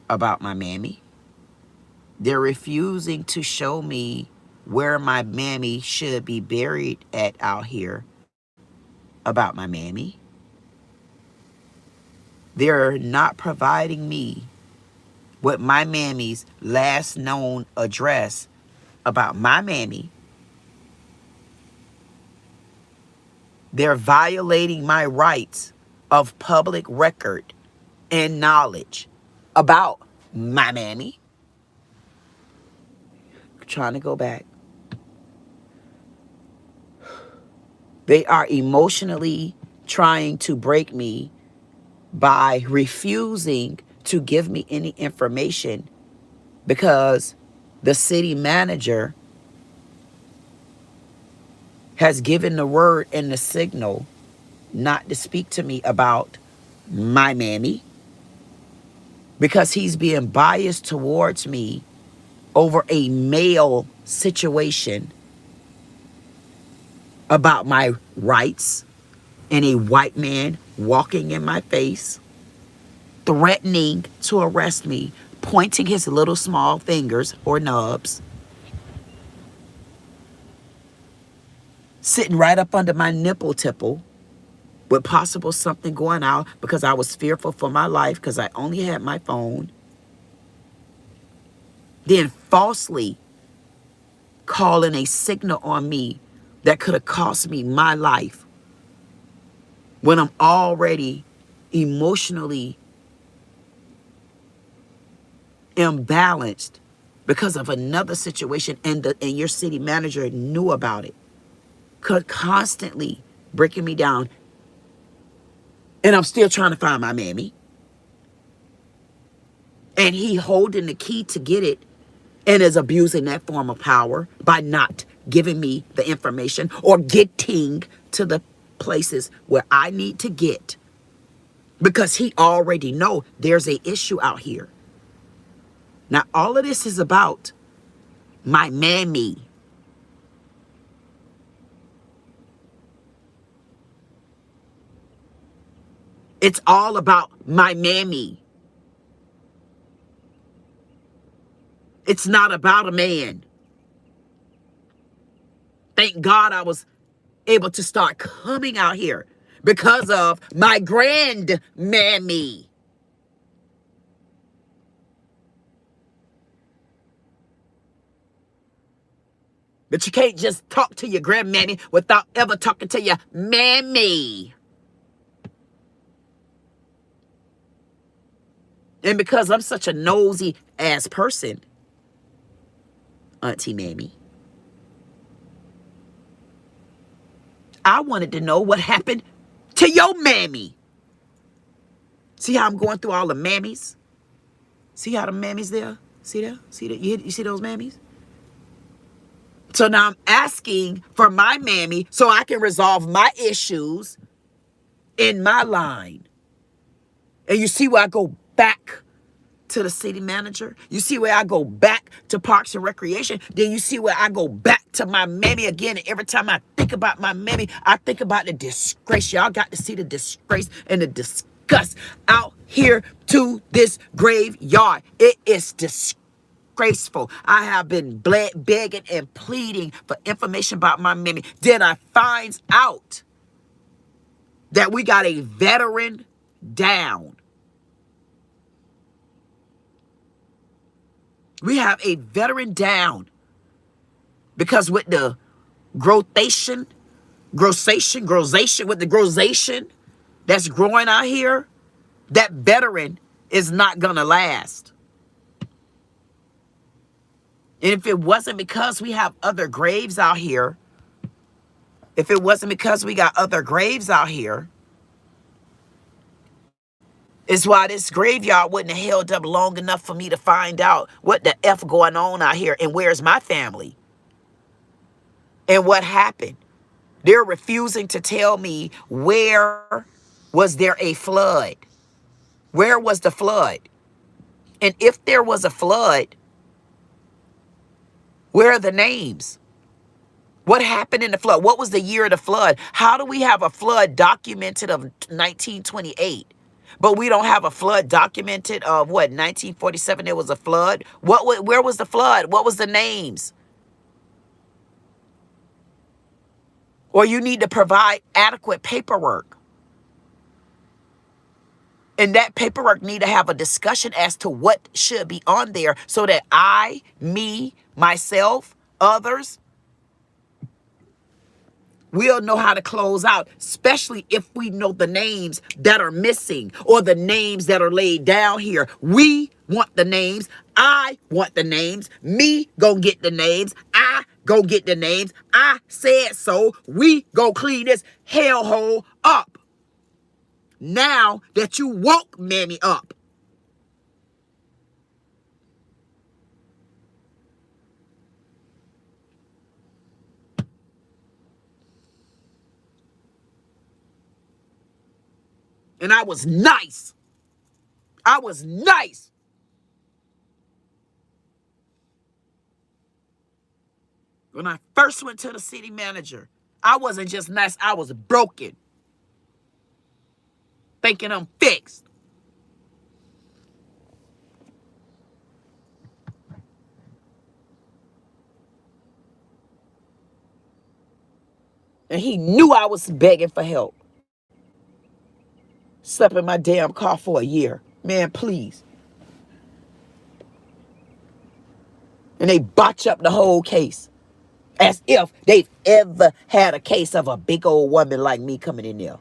[SPEAKER 1] about my mammy. They're refusing to show me where my mammy should be buried at out here about my mammy. They're not providing me with my mammy's last known address about my mammy. They're violating my rights of public record and knowledge about my mammy. I'm trying to go back. They are emotionally trying to break me by refusing to give me any information because the city manager has given the word and the signal not to speak to me about my mammy because he's being biased towards me over a male situation about my rights and a white man walking in my face, threatening to arrest me, pointing his little small fingers or nubs, sitting right up under my nipple tipple with possible something going out because I was fearful for my life because I only had my phone. Then falsely calling a signal on me that could have cost me my life when I'm already emotionally imbalanced because of another situation and your city manager knew about it. Constantly breaking me down. And I'm still trying to find my mammy. And he holding the key to get it and is abusing that form of power by not giving me the information or getting to the places where I need to get because he already know there's a issue out here. Now, all of this is about my mammy. It's all about my mammy. It's not about a man. Thank God I was able to start coming out here because of my grandmammy. But you can't just talk to your grandmammy without ever talking to your mammy. And because I'm such a nosy ass person, Auntie Mammy, I wanted to know what happened to your mammy. See how I'm going through all the mammies? See how the mammies there? See there? See that? You see those mammies? So now I'm asking for my mammy so I can resolve my issues in my line. And you see where I go back to the city manager? You see where I go back to Parks and Recreation? Then you see where I go back to my mammy again. And every time I think about my mammy, I think about the disgrace. Y'all got to see the disgrace and the disgust out here to this graveyard. It is disgraceful. I have been begging and pleading for information about my mammy. Then I find out that we got a veteran down. We have a veteran down because with the growthation that's growing out here, that veteran is not going to last. And if it wasn't because we have other graves out here, if it wasn't because we got other graves out here, it's why this graveyard wouldn't have held up long enough for me to find out what the F going on out here and where's my family and what happened. They're refusing to tell me where was there a flood. Where was the flood? And if there was a flood, where are the names? What happened in the flood? What was the year of the flood? How do we have a flood documented of 1928? But we don't have a flood documented of what, 1947 there was a flood? Where was the flood? What was the names? Or you need to provide adequate paperwork. And that paperwork need to have a discussion as to what should be on there so that I, me, myself, others, we'll know how to close out, especially if we know the names that are missing or the names that are laid down here. We want the names. I want the names. Me go get the names. I go get the names. I said so. We go clean this hellhole up. Now that you woke Mammy up. And I was nice. I was nice. When I first went to the city manager, I wasn't just nice. I was broken. Thinking I'm fixed. And he knew I was begging for help. Slept in my damn car for a year. Man, please. And they botch up the whole case. As if they've ever had a case of a big old woman like me coming in there.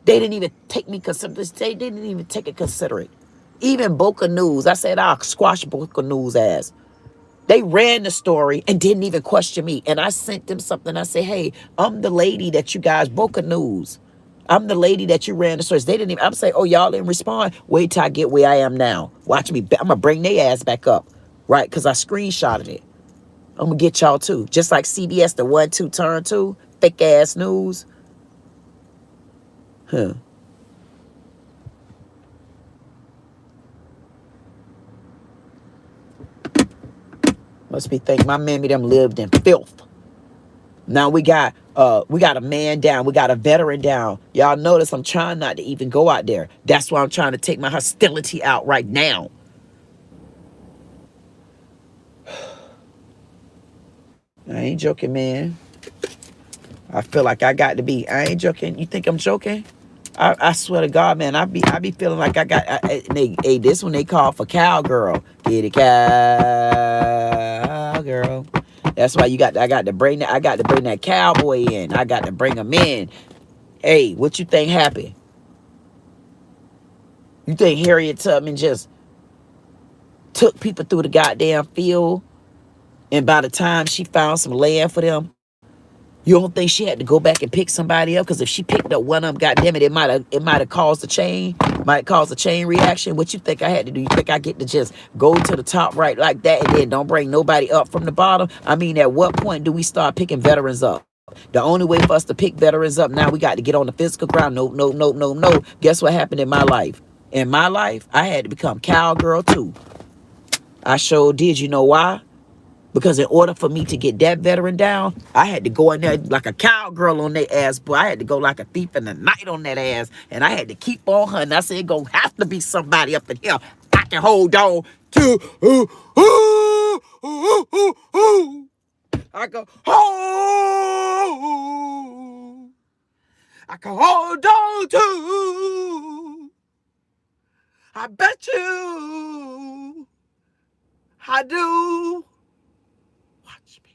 [SPEAKER 1] They didn't even take me they didn't even take it considerate. Even Boca News, I said I'll squash Boca News ass. They ran the story and didn't even question me. And I sent them something. I said, hey, I'm the lady that you guys, Boca News. I'm the lady that you ran the stories. They didn't even, I'm saying, oh, y'all didn't respond. Wait till I get where I am now. Watch me. I'm going to bring their ass back up. Right? Because I screenshotted it. I'm going to get y'all too. Just like CBS, the 1-2 turn 2. Fake ass news. Huh. Must be thinking my mammy them lived in filth. Now we got a man down. We got a veteran down. Y'all notice I'm trying not to even go out there. That's why I'm trying to take my hostility out right now. I ain't joking, man. I feel like I got to be. I ain't joking. You think I'm joking? I swear to God, man. I be feeling like I got. Hey, this one they call for cowgirl. Get it, cowgirl. That's why I got to bring that cowboy in. I got to bring him in. Hey, what you think happened? You think Harriet Tubman just took people through the goddamn field, and by the time she found some land for them, you don't think she had to go back and pick somebody up? Because if she picked up one of them, goddamn it, it might have caused a chain, might cause a chain reaction. What you think I had to do? You think I get to just go to the top right like that and then don't bring nobody up from the bottom? I mean, at what point do we start picking veterans up? The only way for us to pick veterans up, now we got to get on the physical ground. No, no, no, no, no. Guess what happened in my life? In my life, I had to become cowgirl too. I sure did. You know why? Because in order for me to get that veteran down, I had to go in there like a cowgirl on their ass, boy. I had to go like a thief in the night on that ass. And I had to keep on hunting. I said, it's going to have to be somebody up in here I can hold on to. I can hold on to. I bet you I do. Watch me.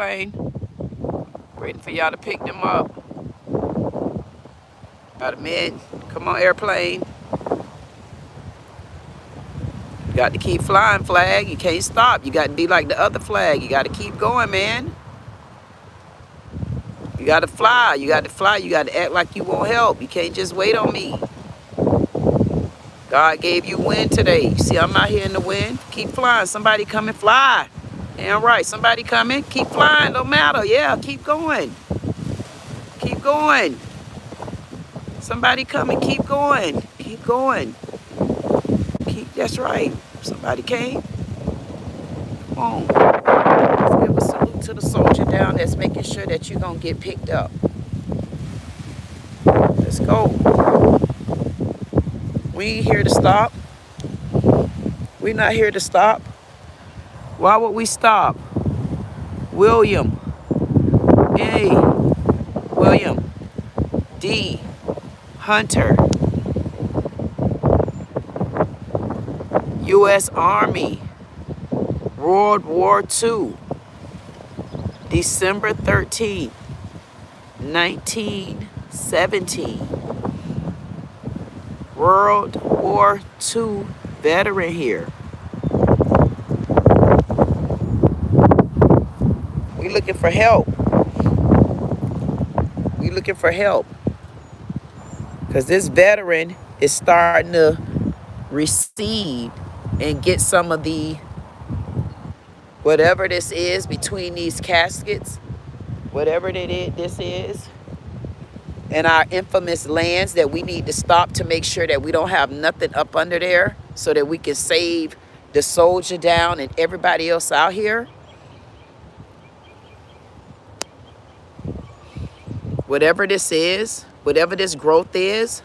[SPEAKER 1] airplane. Waiting for y'all to pick them up. About a minute. Come on, airplane. You got to keep flying, flag. You can't stop. You got to be like the other flag. You got to keep going, man. You got to fly. You got to fly. You got to act like you want help. You can't just wait on me. God gave you wind today. See, I'm out here in the wind. Keep flying. Somebody come and fly. Damn right. Somebody coming. Keep flying. No matter. Yeah, keep going. Keep going. Somebody come and keep going. Keep going. That's right. Somebody came. Come on. Let's give a salute to the soldier down that's making sure that you're going to get picked up. Let's go. We ain't here to stop. We're not here to stop. Why would we stop? William. A. William. D. Hunter. U.S. Army. World War II. December 13th, 1917. World War II veteran here. We looking for help. We looking for help. Because this veteran is starting to receive and get some of the, whatever this is between these caskets, whatever this is, and our infamous lands that we need to stop to make sure that we don't have nothing up under there so that we can save the soldier down and everybody else out here. Whatever this is, whatever this growth is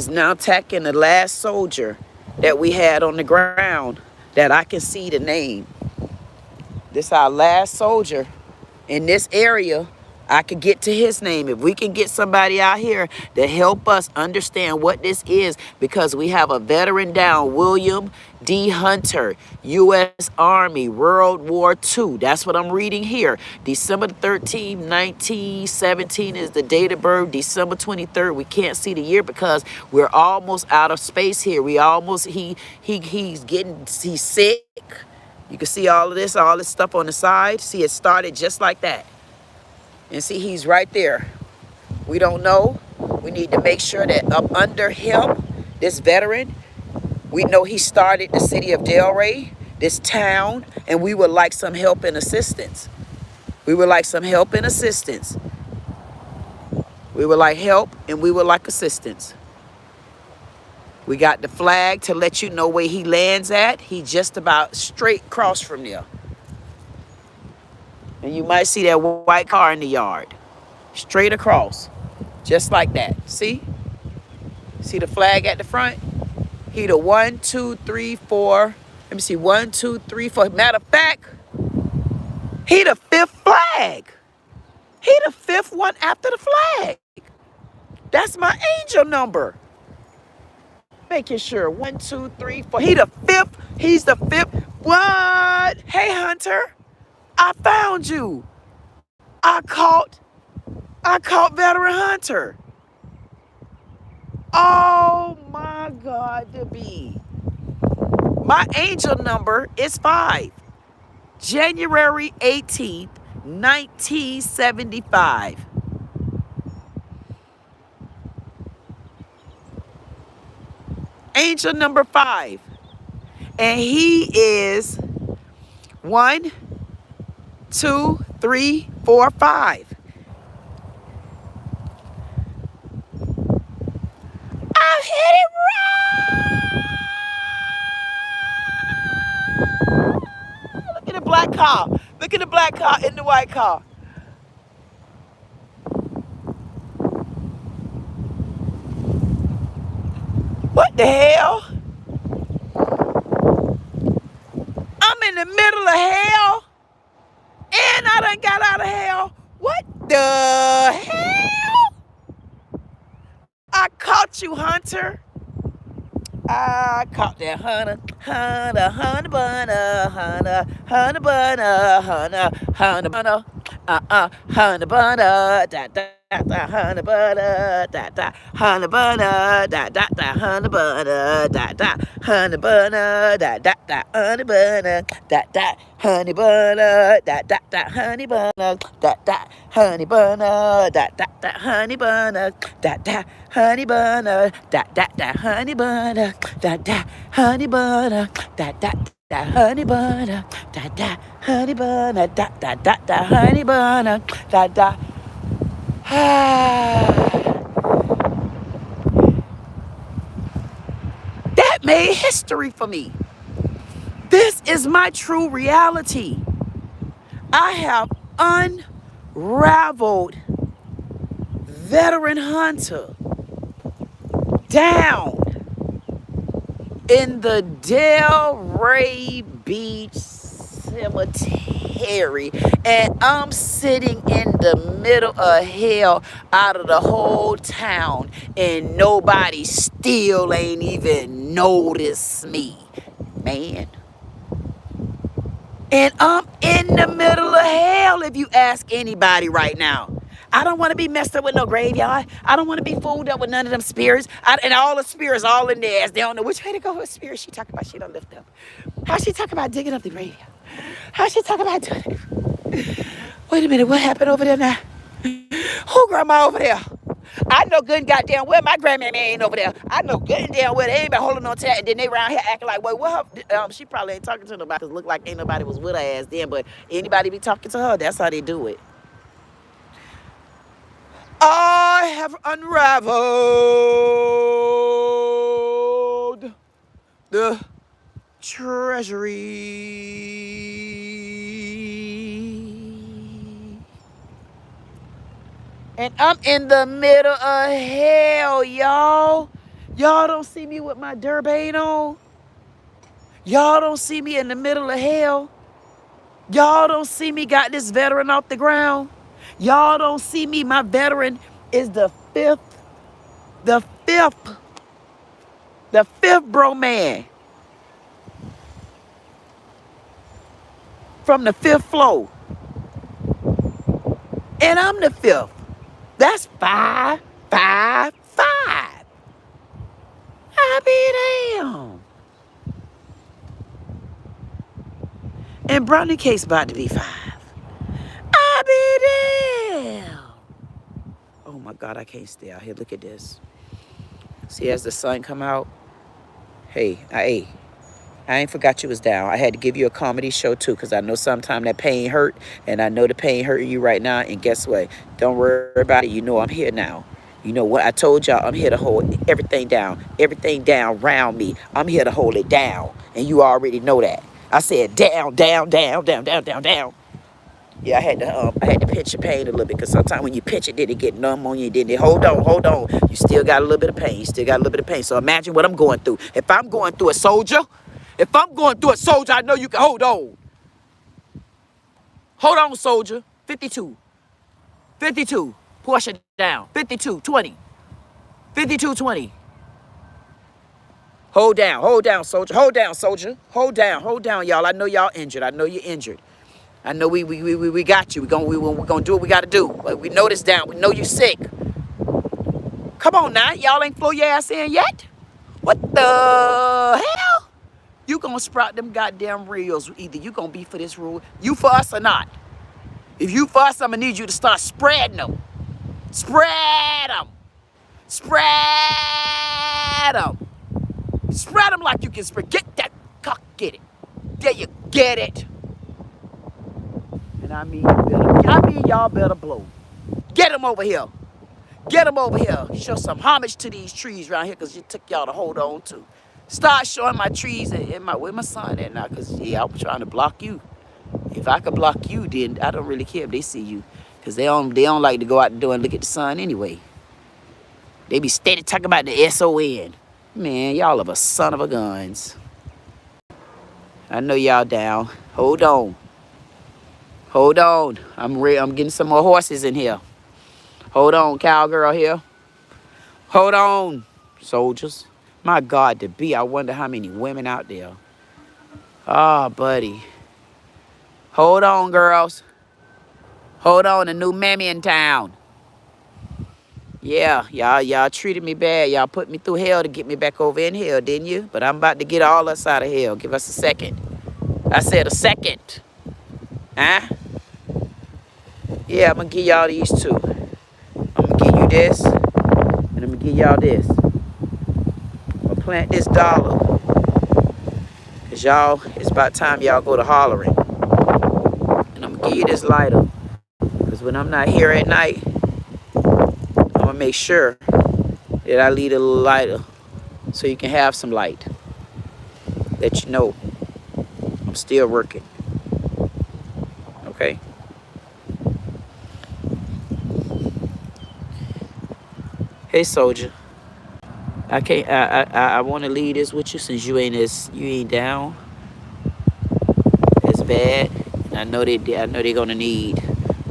[SPEAKER 1] now attacking the last soldier that we had on the ground that I can see the name. This our last soldier in this area. I could get to his name. If we can get somebody out here to help us understand what this is, because we have a veteran down, William D. Hunter, U.S. Army, World War II. That's what I'm reading here. December 13, 1917 is the date of birth. December 23rd, we can't see the year because we're almost out of space here. We almost, he's sick. You can see all this stuff on the side. See, it started just like that. And see, he's right there. We don't know. We need to make sure that up under him, this veteran, we know he started the city of DELRAY, this town, and we would like some help and assistance. We would like some help and assistance. We would like help and we would like assistance. We got the flag to let you know where he lands at. He just about straight across from there. And you might see that white car in the yard. Straight across. Just like that. See? See the flag at the front? He the 1, 2, 3, 4. Let me see. 1, 2, 3, 4. Matter of fact, he the 5th flag. He the 5th one after the flag. That's my angel number. Making sure. 1, 2, 3, 4. He the 5th. He's the 5th. What? Hey, Hunter. I found you. I caught veteran Hunter. Oh my God, to be. My angel number is 5. January 18th, 1975. Angel number 5. And he is 1, 2, 3, 4, 5. I hit it right. Look at the black car. Look at the black car in the white car. What the hell? I'm in the middle of hell. And I done got out of hell. What the hell? I caught you, Hunter. I caught that hunter, hunter, hunter bunner, hunter, hunter bunner, hunter, hunter bunner, hunter bunner, da da da, hunter bunner, da da, hunter bunner, da da da, hunter bunner, da da, hunter bunner, da da da, hunter bunner, da da, honey bunner, da da da, honey bunner, da da, honey bunner, da da da, honey bunner, da da, honey bunner, da da da, honey bunner, da da, honey bunner, da da da, honey bunner, da da, honey bunner, da da da da, honey bunner, da da. That made history for me. This is my true reality. I have unraveled veteran hunter down in the Delray Beach Cemetery, and I'm sitting in the middle of hell out of the whole town, and nobody still ain't even noticed me, man. And I'm in the middle of hell if you ask anybody right now. I don't want to be messed up with no graveyard. I don't want to be fooled up with none of them spirits. And all the spirits all in there as they don't know which way to go with spirits. She talking about she don't lift up. How she talking about digging up the graveyard? How she talking about doing it? Wait a minute, what happened over there now? Who grandma over there? I know good and goddamn well my grandmammy ain't over there. I know good and damn well they ain't been holding on to that. And then they around here acting like, well, what she probably ain't talking to nobody because look like ain't nobody was with her ass then. But anybody be talking to her, that's how they do it. I have unraveled the treasury. And I'm in the middle of hell, y'all. Y'all don't see me with my Durbane on. Y'all don't see me in the middle of hell. Y'all don't see me got this veteran off the ground. Y'all don't see me. My veteran is the fifth bro man from the 5th floor. And I'm the 5th. That's 5, 5, 5. I be damn. And Brownie Case about to be 5. I be damn. Oh my God, I can't stay out here. Look at this. See, as the sun come out. Hey, I ain't forgot you was down. I had to give you a comedy show too, because I know sometimes that pain hurt, and I know the pain hurting you right now. And guess what? Don't worry about it. You know I'm here now. You know what I told y'all? I'm here to hold everything down around me. I'm here to hold it down, and you already know that. I said down, down, down, down, down, down, down. Yeah, I had to pinch your pain a little bit, because sometimes when you pinch it, then it get numb on you. Then it hold on. You still got a little bit of pain. So imagine what I'm going through. If I'm going through a soldier, I know you can hold on. Hold on, soldier. 52. Push it down. 52, 20. 52, 20. Hold down, soldier. Hold down, y'all. I know y'all injured. I know you're injured. I know we got you. We're gonna do what we gotta do. We know this down. We know you sick. Come on now. Y'all ain't flow your ass in yet? What the hell? You gonna sprout them goddamn reels. Either you gonna be for this rule, you for us or not. If you for us, I'm gonna need you to start spreading them. Spread them. Spread them. Spread them like you can spread. Get that cock, get it. There you get it. And I mean y'all better blow. Get them over here. Get them over here. Show some homage to these trees around here, because it took y'all to hold on to. Start showing my trees and where my son at now, because yeah, I'm trying to block you. If I could block you, then I don't really care if they see you, because they don't like to go out the door and look at the sun anyway. They be steady talking about the SON. Man, y'all are a son of a guns. I know y'all down. Hold on. I'm getting some more horses in here. Hold on, cowgirl here. Hold on, soldiers. My God, to be. I wonder how many women out there. Oh, buddy. Hold on, girls. Hold on, a new mammy in town. Yeah, y'all treated me bad. Y'all put me through hell to get me back over in hell, didn't you? But I'm about to get all us out of hell. Give us a second. I said a second. Huh? Yeah, I'm going to give y'all these two. I'm going to give you this, and I'm going to give y'all this. I'm going to plant this dollar. Because y'all, it's about time y'all go to hollering. And I'm going to give you this lighter. Because when I'm not here at night, I'm going to make sure that I leave a little lighter so you can have some light. Let you know I'm still working. Okay? Hey, soldier. I can't. I want to leave this with you since you ain't down as bad. And I know they're gonna need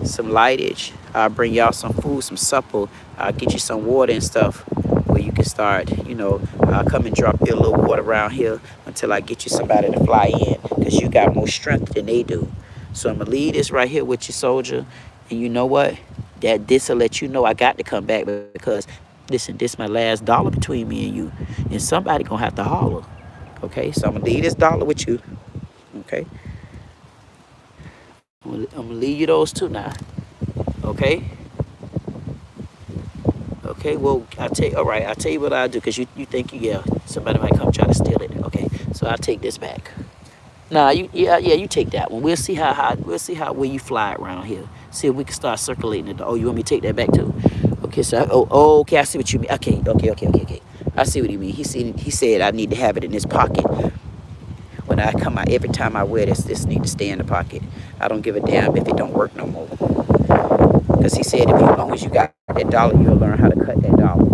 [SPEAKER 1] some lightage. I'll bring y'all some food, some supper. I'll get you some water and stuff where you can start. You know, I'll come and drop you a little water around here until I get you somebody to fly in, because you got more strength than they do. So I'm gonna leave this right here with you, soldier. And you know what? This will let you know I got to come back, because listen, this is my last dollar between me and you, and somebody gonna have to holler. Okay, so I'm gonna leave this dollar with you. Okay, I'm gonna leave you those two now. Okay. Okay. Well, all right. I'll tell you what I'll do, because you think somebody might come try to steal it. Okay. So I'll take this back. Nah, you take that one. We'll see how where you fly around here. See if we can start circulating it. Oh, you want me to take that back too? Okay, so okay, I see what you mean. Okay. I see what you mean. He said I need to have it in his pocket. When I come out, every time I wear this need to stay in the pocket. I don't give a damn if it don't work no more. Because he said as long as you got that dollar, you'll learn how to cut that dollar.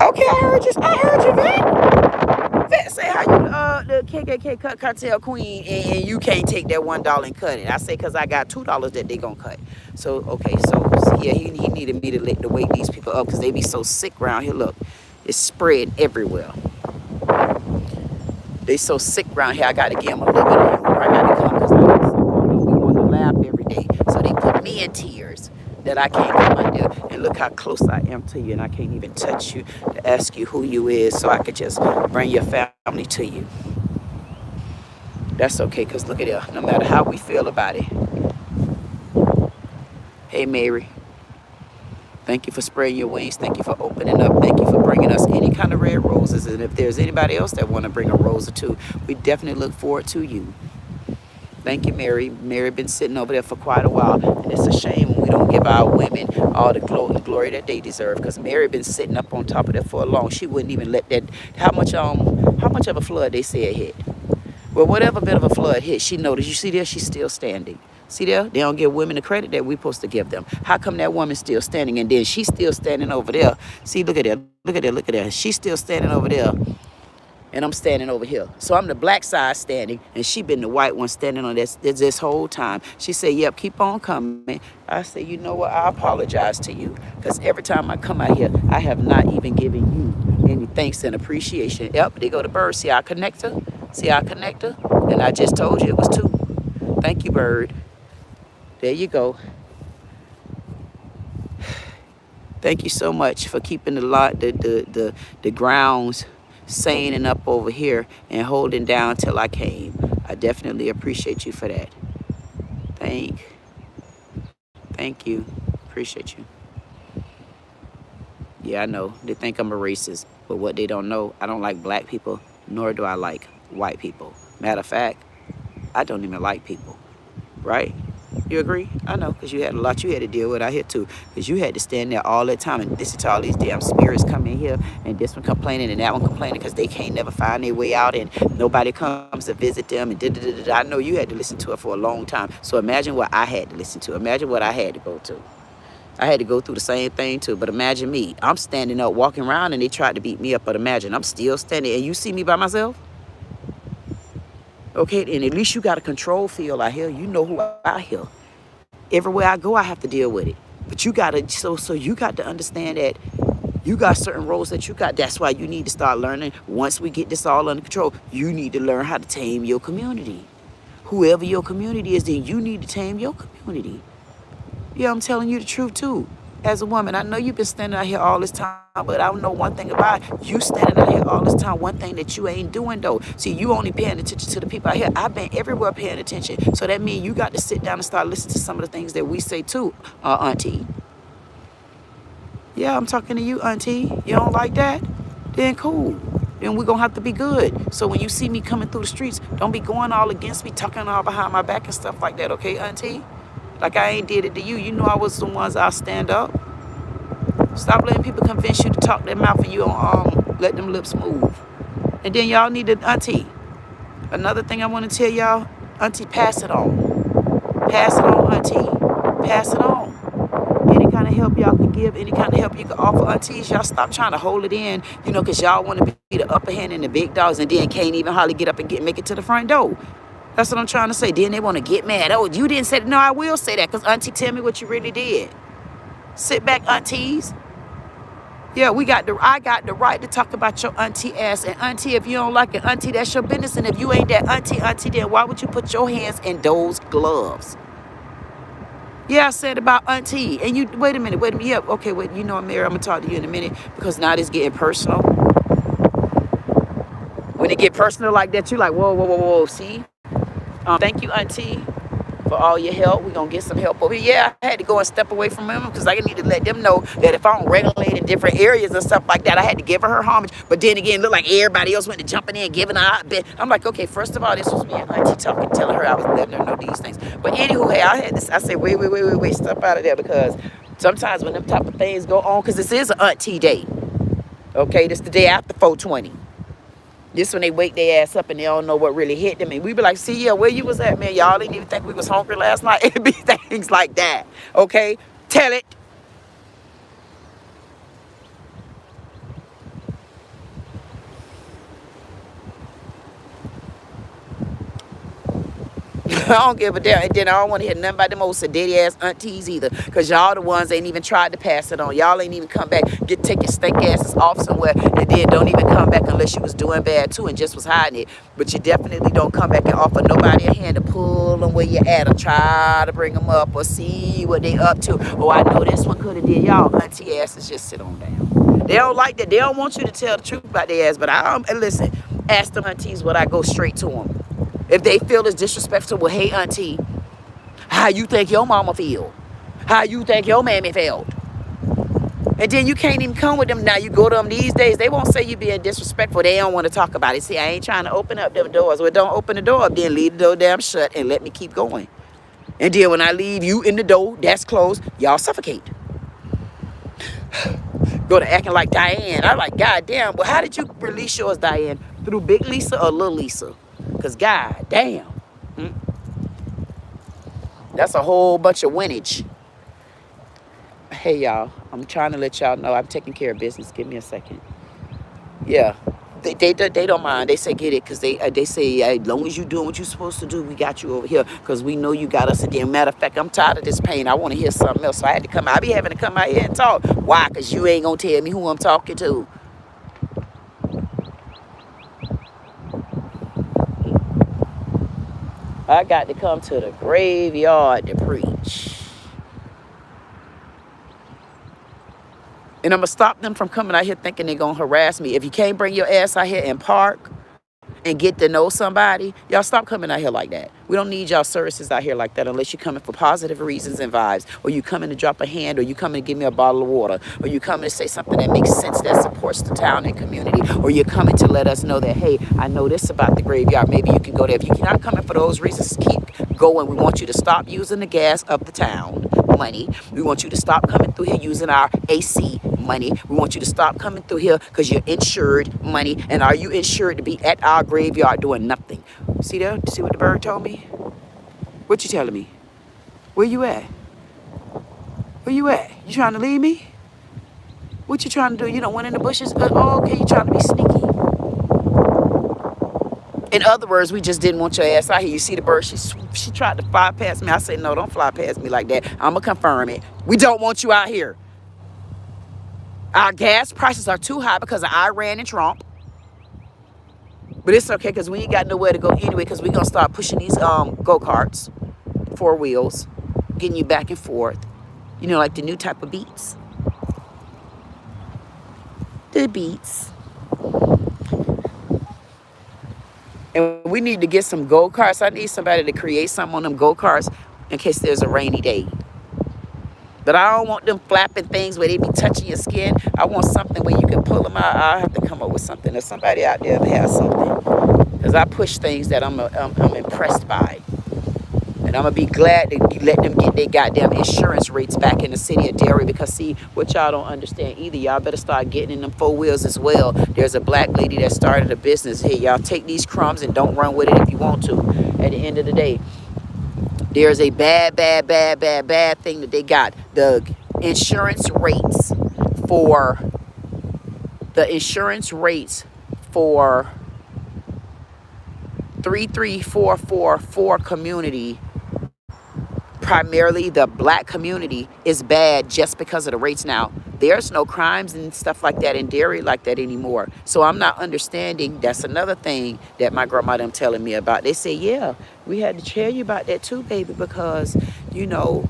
[SPEAKER 1] Okay, I heard you, man. Vet say how you the KKK cartel queen, and you can't take that $1 and cut it. I say because I got $2 that they gonna cut. So okay, so yeah, he needed me to wake these people up, because they be so sick around here. Look, it's spread everywhere. They so sick around here. I got to give them a little bit of humor. I got to come, because we want to laugh every day. So they put me in tears that I can't come out there. And look how close I am to you, and I can't even touch you to ask you who you is, so I could just bring your family to you. That's okay, because look at it. No matter how we feel about it. Hey, Mary. Thank you for spreading your wings. Thank you for opening up. Thank you for bringing us any kind of red roses. And if there's anybody else that want to bring a rose or two, we definitely look forward to you. Thank you, Mary. Mary been sitting over there for quite a while. And it's a shame when we don't give our women all the glory that they deserve, because Mary been sitting up on top of that for a long. She wouldn't even let that. How much of a flood they said hit? Well, whatever bit of a flood hit, she noticed. You see there, she's still standing. See there? They don't give women the credit that we're supposed to give them. How come that woman's still standing, and then she's still standing over there? See, look at that. Look at that. Look at that. She's still standing over there, and I'm standing over here. So I'm the black side standing, and she been the white one standing on this whole time. She said, yep, keep on coming. I said, you know what? I apologize to you, because every time I come out here, I have not even given you any thanks and appreciation. Yep, they go to Bird. See our connector? See our connector? And I just told you it was 2. Thank you, Bird. There you go. Thank you so much for keeping the grounds sane and up over here and holding down till I came. I definitely appreciate you for that. Thank you. Appreciate you. Yeah, I know. They think I'm a racist, but what they don't know, I don't like black people, nor do I like white people. Matter of fact, I don't even like people, right? You agree? I know, because you had a lot you had to deal with out here too, because you had to stand there all that time and listen to all these damn spirits come in here, and this one complaining and that one complaining because they can't never find their way out, and nobody comes to visit them, and I know you had to listen to it for a long time. So imagine what I had to listen to. Imagine what I had to go to. I had to go through the same thing too, but imagine me. I'm standing up, walking around, and they tried to beat me up, but imagine I'm still standing, and you see me by myself? Okay, and at least you got a control field out here. You know who out here. Everywhere I go, I have to deal with it. But you gotta, so you got to understand that You got certain roles that you got. That's why you need to start learning. Once we get this all under control, you need to learn how to tame your community. Whoever your community is, then you need to tame your community. Yeah, I'm telling you the truth too. As a woman, I know you've been standing out here all this time, but I don't know one thing about it. You standing out here all this time, one thing that you ain't doing though. See, you only paying attention to the people out here. I've been everywhere paying attention. So that means you got to sit down and start listening to some of the things that we say too, auntie. Yeah, I'm talking to you, auntie. You don't like that? Then cool. Then we're going to have to be good. So when you see me coming through the streets, don't be going all against me, talking all behind my back and stuff like that, okay, auntie? Like I ain't did it to you. You know I was the ones I'll stand up. Stop letting people convince you to talk their mouth and you don't let them lips move. And then y'all need to, auntie. Another thing I want to tell y'all, auntie, pass it on. Pass it on, auntie. Pass it on. Any kind of help y'all can give, any kind of help you can offer, aunties, y'all stop trying to hold it in, you know, because y'all want to be the upper hand and the big dogs and then can't even hardly get up and make it to the front door. That's what I'm trying to say. Then they want to get mad. Oh, you didn't say that. No, I will say that because auntie, tell me what you really did. Sit back, aunties. Yeah, I got the right to talk about your auntie ass. And auntie, if you don't like it, auntie, that's your business. And if you ain't that auntie, then why would you put your hands in those gloves? Yeah, I said about auntie. And you, wait a minute. Yeah, okay, wait. You know what, Mary, I'm going to talk to you in a minute because now it's getting personal. When it get personal like that, you like, whoa, see? Thank you, auntie, for all your help. We're going to get some help over here. Yeah, I had to go and step away from them because I need to let them know that if I don't regulate in different areas and stuff like that, I had to give her homage. But then again, look like everybody else went to jumping in, giving her a bit. I'm like, okay, first of all, this was me and auntie talking, telling her I was letting her know these things. But anywho, hey, I had this. I said, wait, step out of there because sometimes when them type of things go on, because this is an auntie day. Okay, this the day after 420. This when they wake their ass up and they don't know what really hit them. And we be like, see, yeah, where you was at, man? Y'all didn't even think we was hungry last night. It'd be things like that. Okay? Tell it. I don't give a damn. And then I don't want to hear nothing about them old sedity ass aunties either. Because y'all the ones ain't even tried to pass it on. Y'all ain't even come back, take your stink asses off somewhere, and then don't even come back unless you was doing bad too and just was hiding it. But you definitely don't come back and offer nobody a hand to pull them where you at or try to bring them up or see what they up to. Oh, I know this one could have did. Y'all auntie asses just sit on down. They don't like that. They don't want you to tell the truth about their ass. But listen, ask them aunties what I go straight to them. If they feel it's disrespectful, well, hey, auntie, how you think your mama feel? How you think your mammy felt? And then you can't even come with them. Now you go to them these days, they won't say you being disrespectful. They don't want to talk about it. See, I ain't trying to open up them doors. Well, don't open the door up, then leave the door damn shut and let me keep going. And then when I leave you in the door, that's closed, y'all suffocate. Go to acting like Diane. I'm like, God damn, but how did you release yours, Diane? Through Big Lisa or Little Lisa? Because God damn, that's a whole bunch of winnage. Hey, y'all, I'm trying to let y'all know I'm taking care of business. Give me a second. Yeah, they don't mind. They say get it because they say as long as you doing what you're supposed to do, we got you over here because we know you got us again. Matter of fact, I'm tired of this pain. I want to hear something else. So I had to come out. I be having to come out here and talk. Why? Because you ain't going to tell me who I'm talking to. I got to come to the graveyard to preach. And I'm going to stop them from coming out here thinking they're going to harass me. If you can't bring your ass out here and park and get to know somebody, y'all stop coming out here like that. We don't need y'all services out here like that unless you're coming for positive reasons and vibes, or you coming to drop a hand, or you coming to give me a bottle of water, or you coming to say something that makes sense that supports the town and community, or you're coming to let us know that, hey, I know this about the graveyard. Maybe you can go there. If you're not coming for those reasons, keep going. We want you to stop using the gas of the town money. We want you to stop coming through here using our AC money. We want you to stop coming through here because you're insured money. And are you insured to be at our graveyard doing nothing? See there? See what the bird told me? What you telling me? Where you at? Where you at? You trying to leave me? What you trying to do? You don't went in the bushes? Oh, okay, you trying to be sneaky. In other words, we just didn't want your ass out here. You see the bird? She tried to fly past me. I said, no, don't fly past me like that. I'm going to confirm it. We don't want you out here. Our gas prices are too high because of Iran and Trump. But it's okay because we ain't got nowhere to go anyway because we're going to start pushing these go-karts, 4 wheels, getting you back and forth. You know, like the new type of beats. The beats. And we need to get some go-karts. I need somebody to create something on them go-karts in case there's a rainy day. But I don't want them flapping things where they be touching your skin. I want something where you can pull them out. I'll have to come up with something. There's somebody out there that has something. Because I push things that I'm impressed by. And I'm going to be glad to let them get their goddamn insurance rates back in the city of Delray. Because, see, what y'all don't understand either. Y'all better start getting in them 4 wheels as well. There's a black lady that started a business. Hey, y'all take these crumbs and don't run with it if you want to. At the end of the day, there's a bad thing that they got. The insurance rates for 33444 community, primarily the black community, is bad just because of the rates now. There's no crimes and stuff like that in Delray like that anymore. So I'm not understanding. That's another thing that my grandma them telling me about. They say, yeah, we had to tell you about that too, baby, because, you know,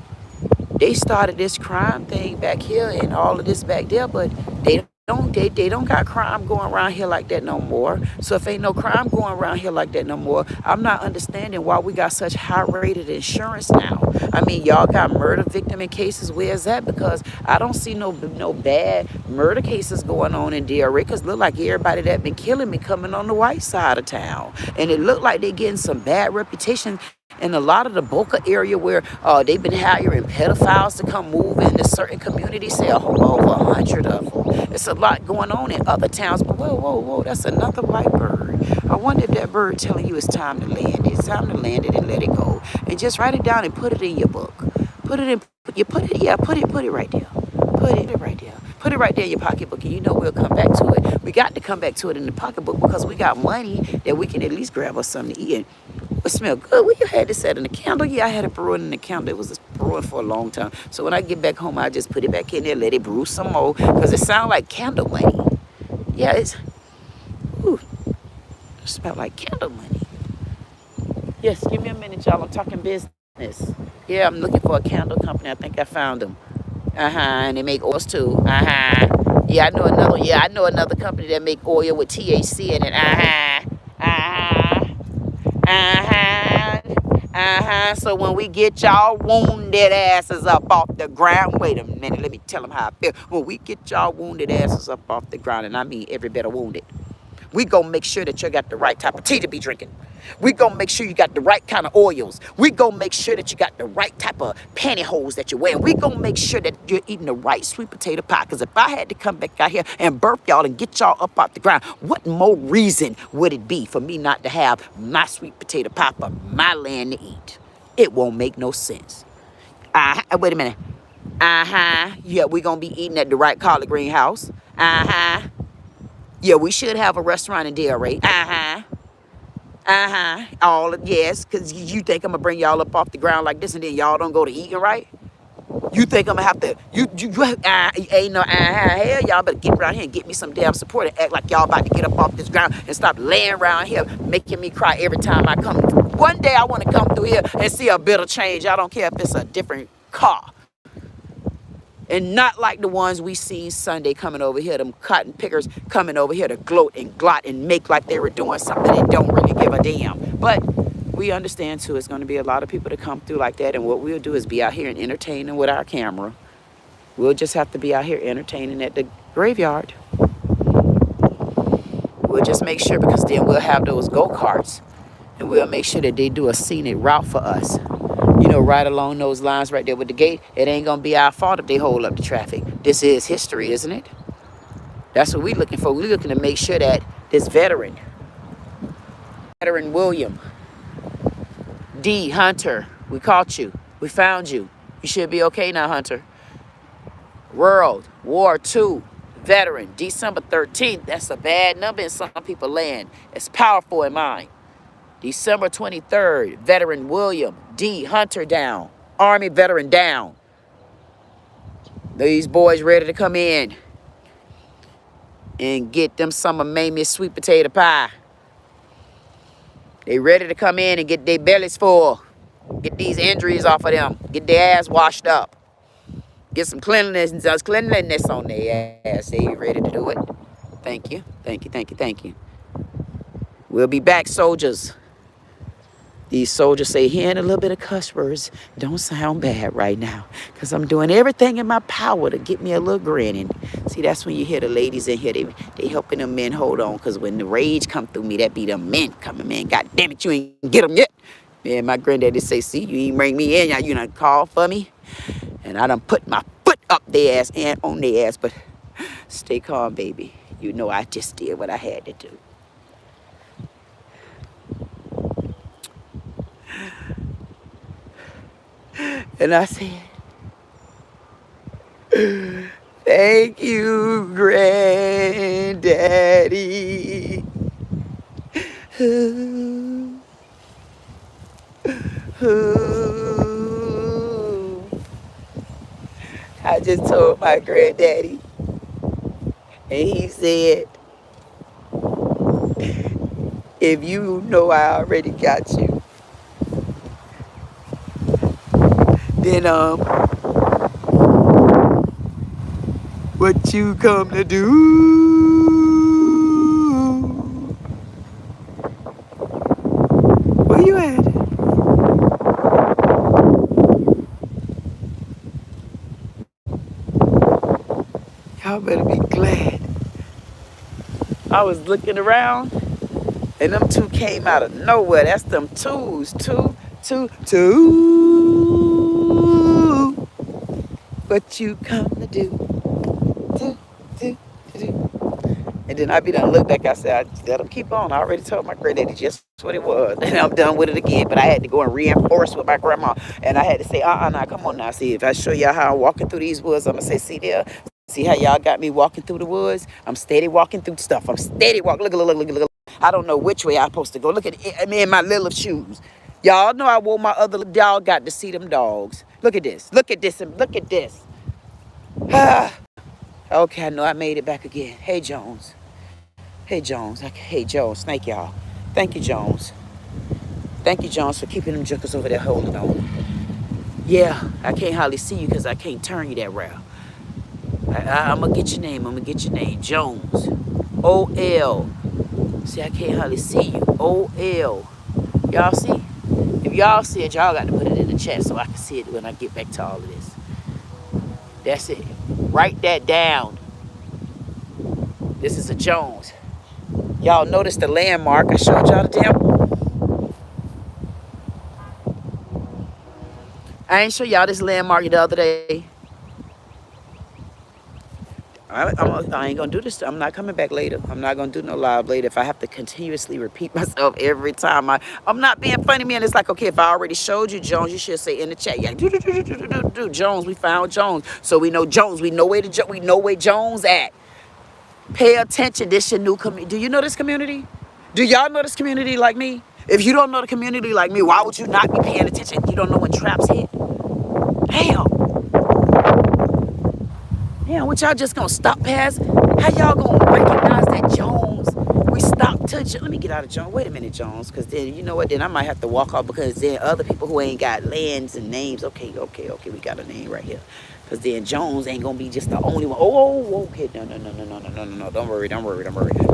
[SPEAKER 1] they started this crime thing back here and all of this back there, but they don't got crime going around here like that no more. So if ain't no crime going around here like that no more, I'm not understanding why we got such high rated insurance now. I mean, y'all got murder victim in cases. Where's that? Because I don't see no bad murder cases going on in Delray, because look like everybody that been killing me coming on the white side of town. And it look like they getting some bad reputation in a lot of the Boca area where they've been hiring pedophiles to come move into certain communities. Say over 100 of them. It's a lot going on in other towns. But whoa, that's another white bird. I wonder if that bird telling you it's time to land. It's time to land it and let it go. And just write it down and put it in your book. Put it right there. Put it right there. Put it right there in your pocketbook, and you know we'll come back to it. We got to come back to it in the pocketbook because we got money that we can at least grab us something to eat. It smell good. Well, you had this set in the candle. Yeah, I had it brewing in the candle. It was brewing for a long time. So when I get back home, I just put it back in there, let it brew some more, because it sounds like candle money. Yeah, it smells like candle money. Yes, give me a minute, y'all. I'm talking business. Yeah, I'm looking for a candle company. I think I found them. And they make oils too. Yeah, I know another. Yeah, I know another company that make oil with THC in it. So when we get y'all wounded asses up off the ground, wait a minute, let me tell them how I feel. When we get y'all wounded asses up off the ground, and I mean every bit of wounded, we gonna make sure that you got the right type of tea to be drinking. We gonna make sure you got the right kind of oils. We gonna make sure that you got the right type of pantyhose that you're wearing. We gonna make sure that you're eating the right sweet potato pie. Because if I had to come back out here and burp y'all and get y'all up off the ground, what more reason would it be for me not to have my sweet potato pie for my land to eat? It won't make no sense. Wait a minute. Yeah, we gonna be eating at the right collard greenhouse. Yeah, we should have a restaurant in Delray. Yes, because you think I'm going to bring y'all up off the ground like this and then y'all don't go to eating right? You think I'm going to have to, ain't no, hell, y'all better get around here and get me some damn support and act like y'all about to get up off this ground and stop laying around here making me cry every time I come. One day I want to come through here and see a bit of change. I don't care if it's a different car. And not like the ones we seen Sunday coming over here, them cotton pickers coming over here to gloat and glot and make like they were doing something they don't really give a damn. But we understand too, it's going to be a lot of people to come through like that. And what we'll do is be out here and entertaining with our camera. We'll just have to be out here entertaining at the graveyard. We'll just make sure, because then we'll have those go-karts. And we'll make sure that they do a scenic route for us. You know, right along those lines right there with the gate. It ain't going to be our fault if they hold up the traffic. This is history, isn't it? That's what we're looking for. We're looking to make sure that this veteran William D. Hunter, we caught you. We found you. You should be okay now, Hunter. World War II veteran, December 13th. That's a bad number in some people's land. It's powerful in mine. December 23rd, veteran William D. Hunter down. Army veteran down. These boys ready to come in. and get them some of Mamie's sweet potato pie. They ready to come in and get their bellies full. Get these injuries off of them. Get their ass washed up. Get some cleanliness on their ass. They ready to do it. Thank you. Thank you, thank you, thank you. We'll be back, soldiers. These soldiers say, hearing a little bit of cuss words don't sound bad right now, because I'm doing everything in my power to get me a little grinning. See, that's when you hear the ladies in here, they helping them men hold on, because when the rage come through me, that be them men coming, man. God damn it, you ain't get them yet. Man, my granddaddy say, see, you ain't bring me in, you done call for me. And I done put my foot up their ass and on their ass, but stay calm, baby. You know I just did what I had to do. And I said, thank you, Granddaddy. I just told my granddaddy, and he said, if you know I already got you, then what you come to do? Where you at? Y'all better be glad. I was looking around, and them two came out of nowhere. That's them twos. Two. What you come to do? Do. And then I be done look back. I said, let them keep on. I already told my granddaddy just what it was. And I'm done with it again. But I had to go and reinforce with my grandma. And I had to say, now, come on now. See, if I show y'all how I'm walking through these woods, I'm going to say, see there. See how y'all got me walking through the woods? I'm steady walking through stuff. I'm steady walking. Look. I don't know which way I'm supposed to go. Look at me in my little shoes. Y'all know I wore my other dog, got to see them dogs. Look at this. Look at this. Look at this. Okay, I know I made it back again. Hey, Jones. Hey, Jones. Thank y'all. Thank you, Jones. Thank you, Jones, for keeping them jokers over there holding on. Yeah, I can't hardly see you because I can't turn you that route. I'm going to get your name. Jones. O-L. See, I can't hardly see you. O-L. Y'all see? If y'all see it, y'all got to put it in the chat so I can see it when I get back to all of this. That's it. Write that down. This is a Jones. Y'all notice the landmark I showed y'all the damn. I ain't show y'all this landmark the other day. I ain't gonna do this. I'm not coming back later. I'm not gonna do no live later if I have to continuously repeat myself every time. I'm not being funny, man. It's like, okay, if I already showed you Jones, you should say in the chat, yeah, do Jones. We found Jones, so we know Jones. We know where Jones at. Pay attention. This your new community. Do you know this community? Do y'all know this community like me? If you don't know the community like me, why would you not be paying attention? You don't know when traps hit. Damn, what y'all just gonna stop past? How y'all gonna recognize that Jones? We stopped to, let me get out of Jones. Wait a minute, Jones, because then, you know what, then I might have to walk off because then other people who ain't got lands and names, okay, we got a name right here. Because then Jones ain't gonna be just the only one. Okay, no, don't worry.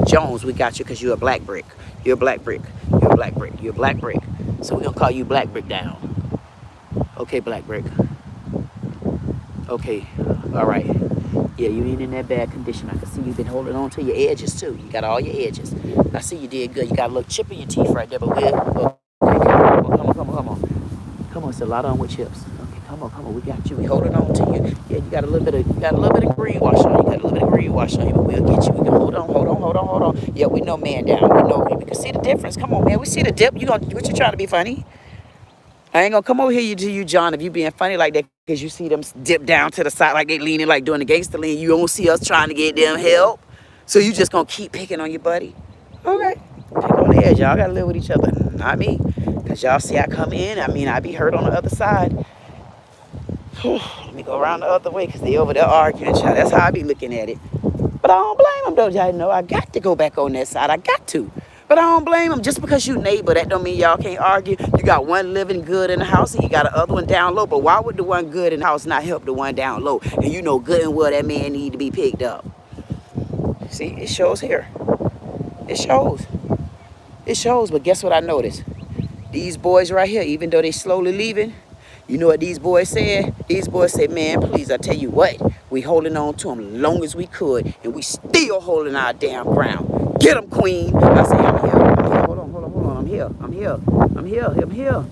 [SPEAKER 1] Jones, we got you because you're a black brick. You're a black brick. So we're gonna call you Black Brick down. Okay, Black Brick. Okay, all right. Yeah, you ain't in that bad condition. I can see you've been holding on to your edges too. You got all your edges. I see you did good. You got a little chip in your teeth right there, but we're okay. Come on. It's a lot on with chips. Okay, come on. We got you. We holding on to you. Yeah, you got a little bit of green wash on you. But we'll get you. We can hold on. Yeah, we know man down. We can see the difference. Come on, man. We see the dip. What you trying to be funny? I ain't gonna come over here to you, John, if you being funny like that, because you see them dip down to the side like they leaning, like doing the gangster lean. You don't see us trying to get them help. So you just gonna keep picking on your buddy. Okay. Pick on the edge. Y'all gotta live with each other. Not me. Because y'all see I come in. I be hurt on the other side. Let me go around the other way because they over there arguing. Child. That's how I be looking at it. But I don't blame them, though. Y'all know I got to go back on that side. I got to. But I don't blame them. Just because you neighbor, that don't mean y'all can't argue. You got one living good in the house and you got the other one down low. But why would the one good in the house not help the one down low? And you know good and well that man need to be picked up. See, it shows here. It shows. It shows. But guess what I noticed? These boys right here, even though they slowly leaving, you know what these boys said? These boys said, man, please, I tell you what, we holding on to them long as we could, and we still holding our damn ground. Get them, Queen. I say, I'm here. Hold on. I'm here.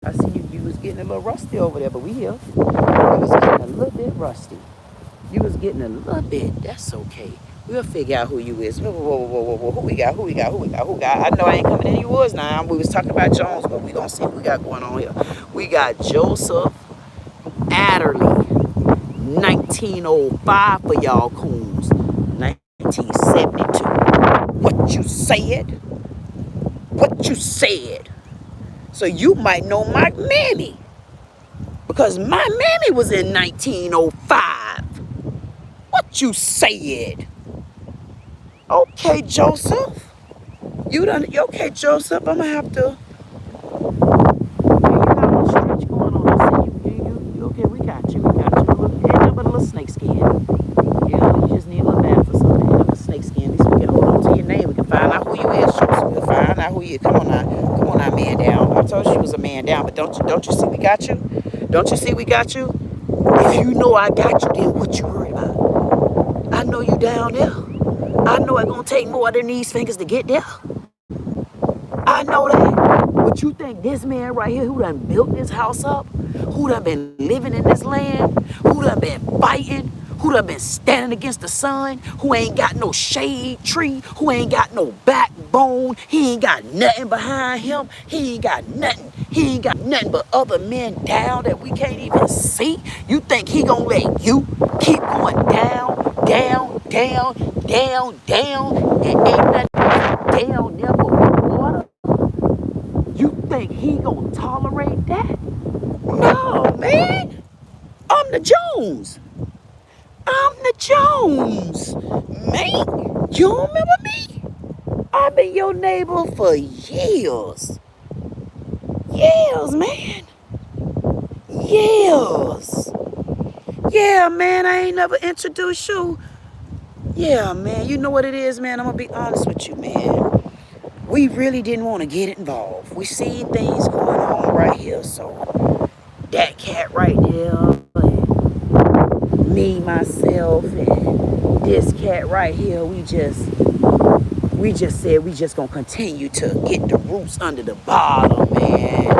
[SPEAKER 1] I see you was getting a little rusty over there, but we here. You was getting a little bit rusty. You was getting a little bit. That's okay. We'll figure out who you is. Whoa. Who we got? I know I ain't coming in your woods now. We was talking about Jones, but we gonna see what we got going on here. We got Joseph Adderley, 1905 for y'all coons. 1972. What you said? So you might know my mammy. Because my mammy was in 1905. What you said? Okay, Joseph. You okay, Joseph? I'm gonna have to. You got a little stretch going on. I see you okay? We got you. Ain't nothing but a little snake skin. Yeah, you just need a little bath or something. Ain't nothing but snake skin. At least we can hold on to your name. We can find out who you is, Joseph. We'll find out who you is. Come on now, man down. I told you he was a man down, but don't you see we got you? Don't you see we got you? If you know I got you, then what you worried about? I know you down there. I know it's gonna take more than these fingers to get there. I know that. But you think this man right here who done built this house up, who done been living in this land, who done been fighting, who done been standing against the sun, who ain't got no shade tree, who ain't got no backbone, he ain't got nothing behind him, he ain't got nothing but other men down that we can't even see. You think he gonna let you keep going down, and ain't nothing down there but water? You think he gonna tolerate that? No, man. I'm the Jones, man. You don't remember me? I've been your neighbor for years. Years, man. Years. Yeah, man, I ain't never introduced you. Yeah, man, you know what it is, man. I'm going to be honest with you, man. We really didn't want to get involved. We seen things going on right here, so that cat right there, and me, myself, and this cat right here, we just said we just gonna continue to get the roots under the bottom, man.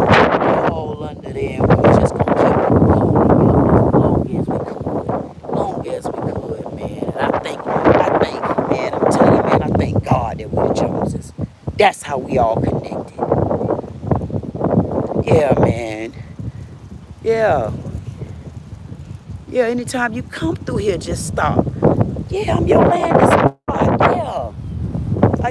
[SPEAKER 1] All under there. We was just gonna keep it going as long as we could, man. And I think, man, I'm telling you, man, I thank God that we're the Joneses. That's how we all connected. Yeah, man. Yeah. Yeah, anytime you come through here, just stop. Yeah, I'm your landing spot. Yeah.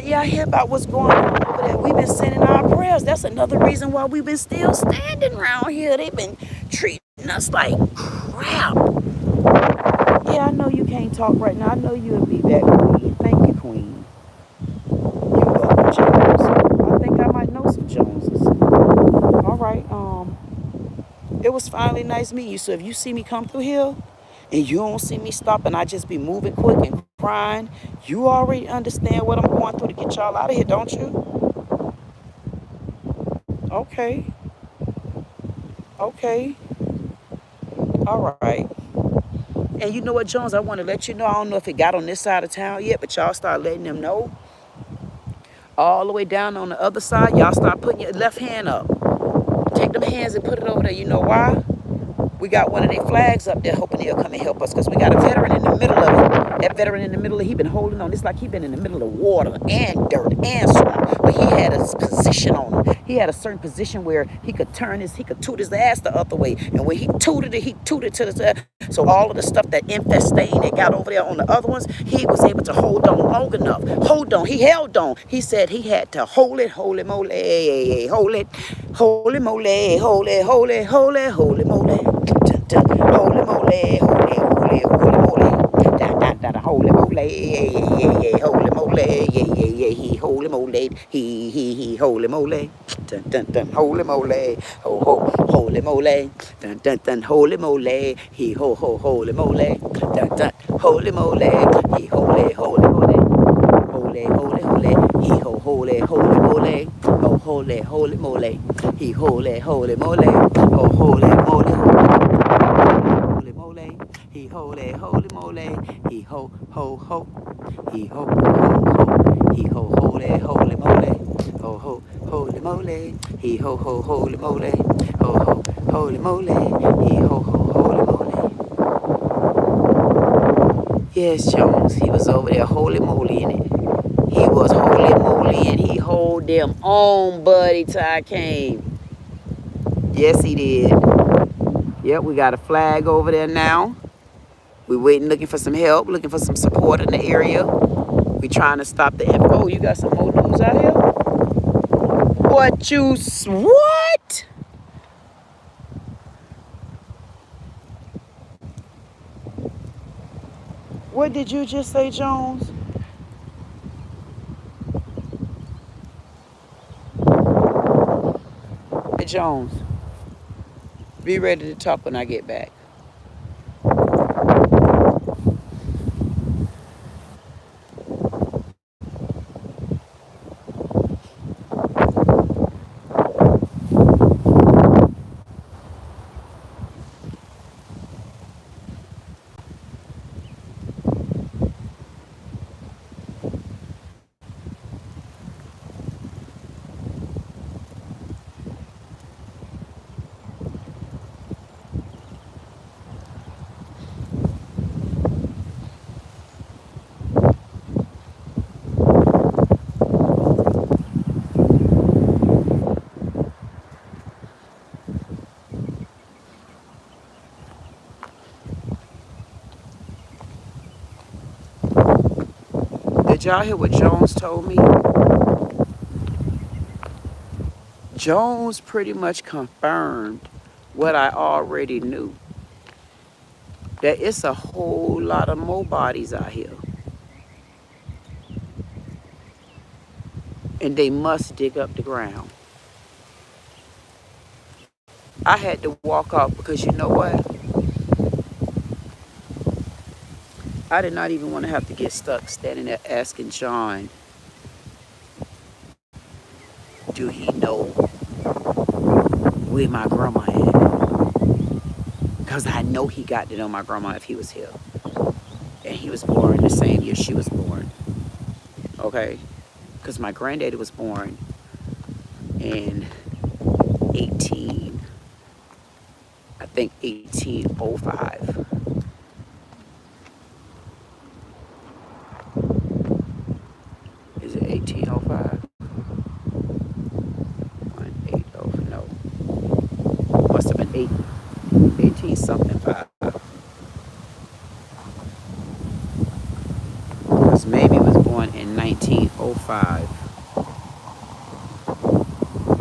[SPEAKER 1] Yeah, I hear about what's going on over there. We've been sending our prayers. That's another reason why we've been still standing around here. They've been treating us like crap. Yeah, I know you can't talk right now. I know you'll be back, Queen. Thank you, Queen. You're welcome, Jones. I think I might know some Joneses. All right. It was finally nice meeting you. So if you see me come through here and you don't see me stop and I just be moving quick and crying, you already understand what I'm going through to get y'all out of here, don't you? Okay. All right. And you know what, Jones, I want to let you know, I don't know if it got on this side of town yet, but y'all start letting them know. All the way down on the other side, y'all start putting your left hand up. Take them hands and put it over there. You know why? We got one of their flags up there hoping they'll come and help us because we got a veteran in the middle of it. That veteran in the middle of it, he been holding on. It's like he been in the middle of water and dirt and swamp. But he had a position on him. He had a certain position where he could toot his ass the other way. And when he tooted it to the side. So all of the stuff that infestation that got over there on the other ones, he was able to hold on long enough. Hold on. He held on. He said he had to hold it, holy moly, hold it, holy moly, holy, holy, holy, holy moly. Holy moly, holy moly, holy moly, holy moly. yeah, holy moly, yeah, he, holy moly, he, holy moly, dun, dun, dun, holy moly, holy moly, dun, dun, dun, holy moly, he, holy moly, dun, dun, holy moly, he, holy moly, holy, he, holy moly, oh, holy moly, he, holy moly, oh, holy moly, moly, he holy moly, he ho, he ho, he ho, holy moly, oh, holy moly, he ho, holy moly, oh, holy moly, he ho, holy moly. Yes, Jones, he was over there holy moly in it. He was holy moly and he hold them on, buddy, till I came. Yes, he did. Yep, we got a flag over there now. We waiting, looking for some help, looking for some support in the area. We trying to stop the info. Oh, you got some more news out here? What? What did you just say, Jones? Hey, Jones, be ready to talk when I get back. Did y'all hear what Jones told me? Jones pretty much confirmed what I already knew. That it's a whole lot of more bodies out here. And they must dig up the ground. I had to walk off because you know what? I did not even want to have to get stuck standing there asking John, do he know where my grandma at? Because I know he got to know my grandma if he was here. And he was born the same year she was born. Okay? Because my granddaddy was born in 1805. Is it 1805? 180, no. Must have been 18 something 5. Because maybe was born in 1905.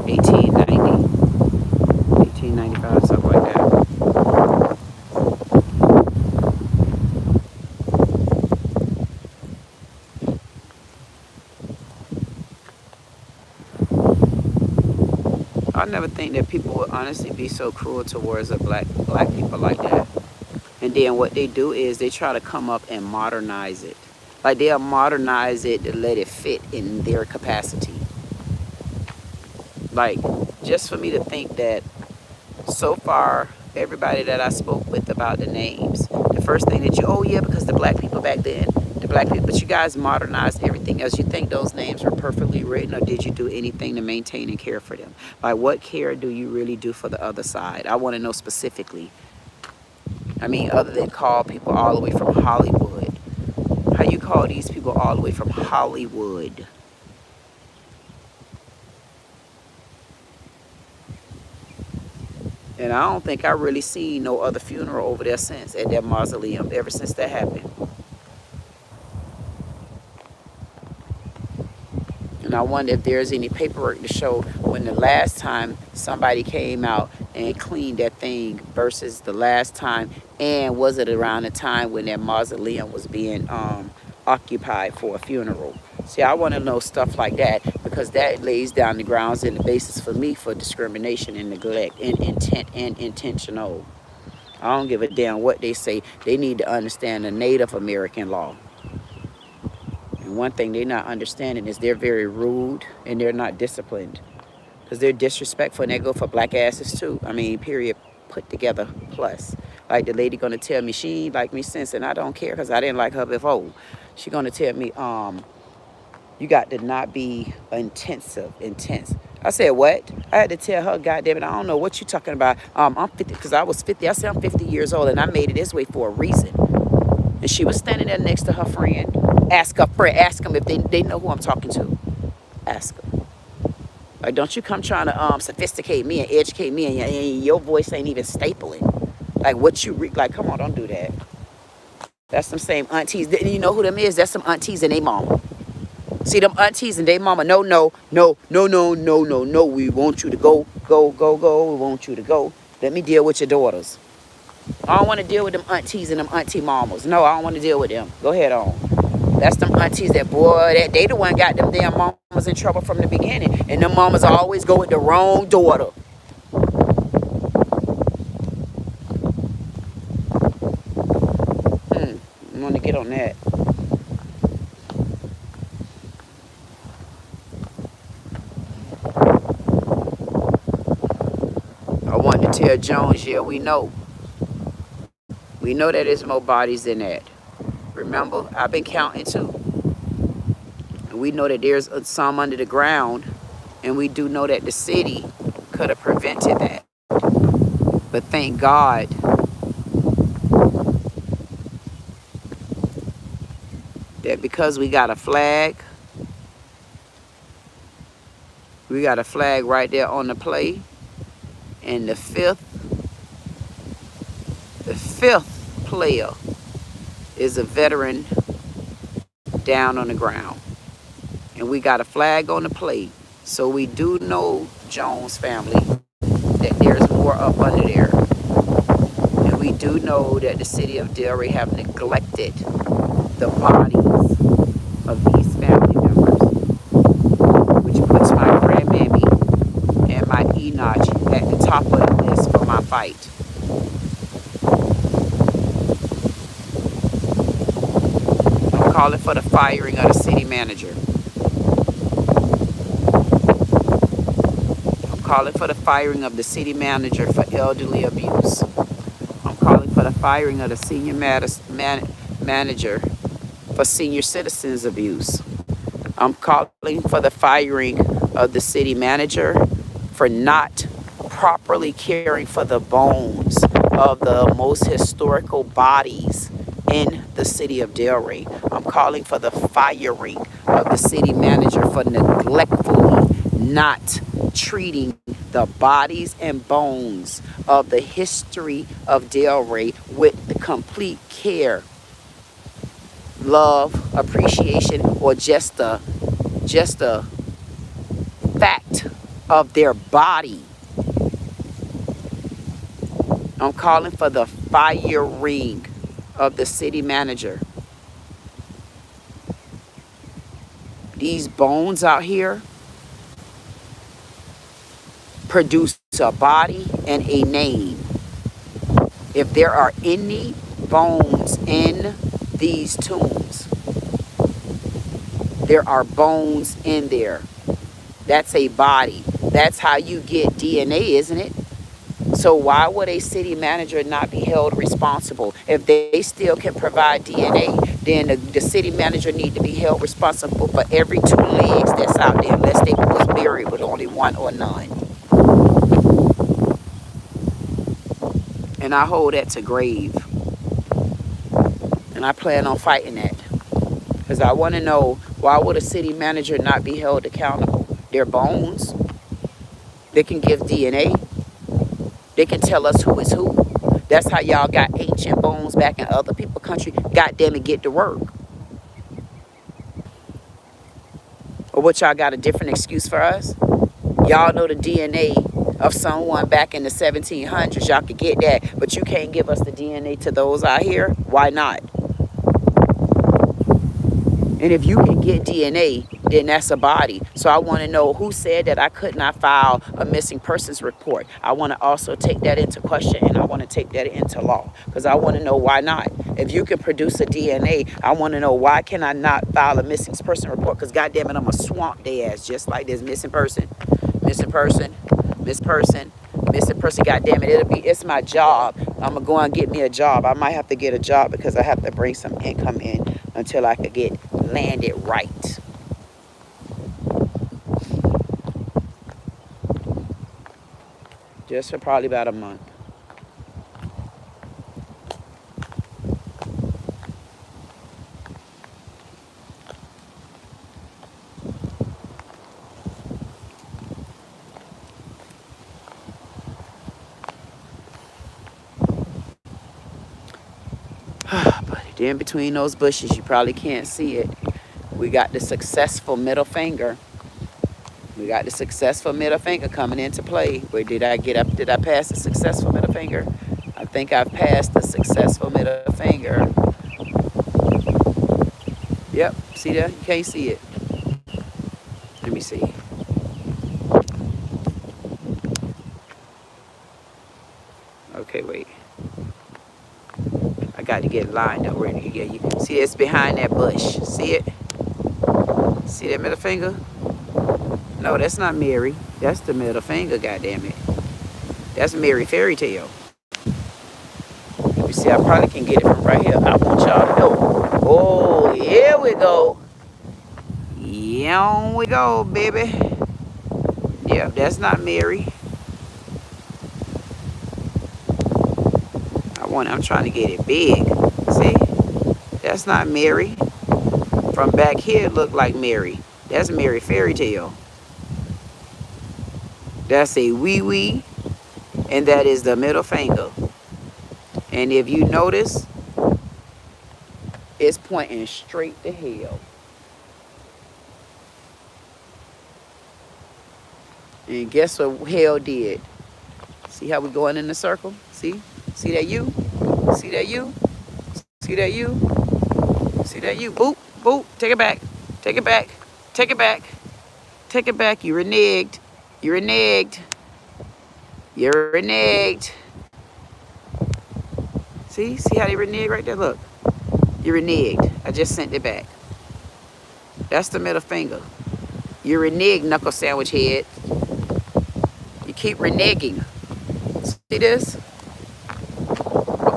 [SPEAKER 1] 1890. 1895, something like that. I never think that people would honestly be so cruel towards a black people like that. And then what they do is they try to come up and modernize it. Like they'll modernize it to let it fit in their capacity. Like, just for me to think that so far, everybody that I spoke with about the names, the first thing that oh yeah, because the black people back then, the black people, but you guys modernized everything else. You think those names were perfectly written, or did you do anything to maintain and care for them? Like, what care do you really do for the other side? I want to know specifically. I mean, other than call people all the way from Hollywood. How you call these people all the way from Hollywood? And I don't think I really seen no other funeral over there since, at that mausoleum, ever since that happened. And I wonder if there's any paperwork to show when the last time somebody came out and cleaned that thing versus the last time, and was it around the time when that mausoleum was being occupied for a funeral. See, I want to know stuff like that because that lays down the grounds and the basis for me for discrimination and neglect and intent and intentional. I don't give a damn what they say. They need to understand the Native American law. And one thing they're not understanding is they're very rude and they're not disciplined. Because they're disrespectful and they go for black asses too. I mean, period, put together, plus. Like the lady gonna tell me she ain't like me since, and I don't care because I didn't like her before. She gonna tell me, you got to not be intense. I said, what? I had to tell her, goddamn it, I don't know what you talking about. I'm 50, because I was 50. I said, I'm 50 years old, and I made it this way for a reason. And she was standing there next to her friend. Ask them if they know who I'm talking to. Ask them. Like, don't you come trying to sophisticate me and educate me, and your voice ain't even stapling. Like, what you like, come on, don't do that. That's some same aunties. You know who them is? That's some aunties and they mama. See, them aunties and they mama, no, we want you to go. We want you to go. Let me deal with your daughters. I don't want to deal with them aunties and them auntie mamas. No, I don't want to deal with them. Go ahead on. That's them aunties that, boy, that they the one got them damn mamas in trouble from the beginning. And them mamas always go with the wrong daughter. I want to get on that. I want to tell Jones, yeah, we know. We know that there's more bodies than that. Remember, I've been counting too. And we know that there's some under the ground. And we do know that the city could have prevented that. But thank God that because we got a flag right there on the play. And the fifth player is a veteran down on the ground. And we got a flag on the plate. So we do know, Jones family, that there's more up under there. And we do know that the city of DELRAY have neglected the bodies of these family members, which puts my grandmammy and my Enoch at the top of the list for my fight. I'm calling for the firing of the city manager. I'm calling for the firing of the city manager for elderly abuse. I'm calling for the firing of the senior manager for senior citizens abuse. I'm calling for the firing of the city manager for not properly caring for the bones of the most historical bodies in the city of DELRAY. I'm calling for the firing of the city manager for neglectfully not treating the bodies and bones of the history of DELRAY with the complete care, love, appreciation, or just a fact of their body. I'm calling for the firing of the city manager. These bones out here produce a body and a name. If there are any bones in these tombs, there are bones in there. That's a body. That's how you get DNA, isn't it? So why would a city manager not be held responsible? If they still can provide DNA, then the city manager need to be held responsible for every 2 legs that's out there, unless they was buried with only 1 or none. And I hold that to grave. And I plan on fighting that. Because I want to know, why would a city manager not be held accountable? Their bones, they can give DNA. They can tell us who is who. That's how y'all got ancient bones back in other people's country. God damn it, get to work. Or what, y'all got a different excuse for us? Y'all know the DNA of someone back in the 1700s. Y'all could get that. But you can't give us the DNA to those out here. Why not? And if you can get DNA, then that's a body. So I want to know who said that I could not file a missing persons report. I want to also take that into question, and I want to take that into law, because I want to know why not. If you can produce a DNA, I want to know why can I not file a missing person report? Because goddamn it, I'm a swamp their ass just like this. Missing person, missing person, missing person, missing person. Goddamn it, it's my job. I'm gonna go and get me a job. I might have to get a job because I have to bring some income in until I could get landed right. Just for probably about a month. But then between those bushes, you probably can't see it. We got the successful middle finger. We got the successful middle finger coming into play. Where did I get up? Did I pass the successful middle finger? I think I've passed the successful middle finger. Yep, see that? You can't see it. Let me see. Okay, wait. I got to get lined up ready to get you. See, it's behind that bush. See it? See that middle finger? No, that's not Mary. That's the middle finger, goddammit. That's Mary Fairy Tale. Let me see, I probably can get it from right here. I want y'all to know. Oh, here we go. Here we go, baby. Yeah, that's not Mary. I'm trying to get it big. See? That's not Mary. From back here, it looked like Mary. That's Mary Fairy Tale. That's a wee-wee, and that is the middle finger. And if you notice, it's pointing straight to hell. And guess what hell did? See how we're going in the circle? See? See that you? See that you? See that you? See that you? Boop, boop. Take it back. Take it back. Take it back. Take it back. You reneged. You reneged. You reneged. See? See how they reneged right there? Look. You reneged. I just sent it back. That's the middle finger. You reneged, knuckle sandwich head. You keep reneging. See this?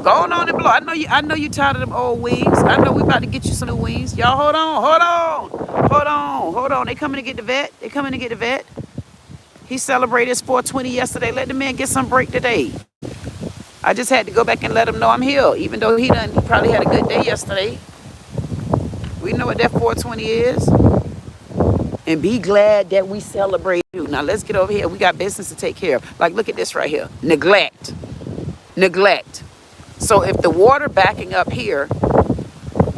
[SPEAKER 1] Going on and blow. I know you tired of them old wings. I know we about to get you some new wings. Y'all hold on, hold on. Hold on, hold on. They coming to get the vet. They coming to get the vet. He celebrated his 420 yesterday. Let the man get some break today. I just had to go back and let him know I'm here, even though he probably had a good day yesterday. We know what that 420 is. And be glad that we celebrate you. Now let's get over here. We got business to take care of. Like, look at this right here. Neglect. Neglect. So if the water backing up here,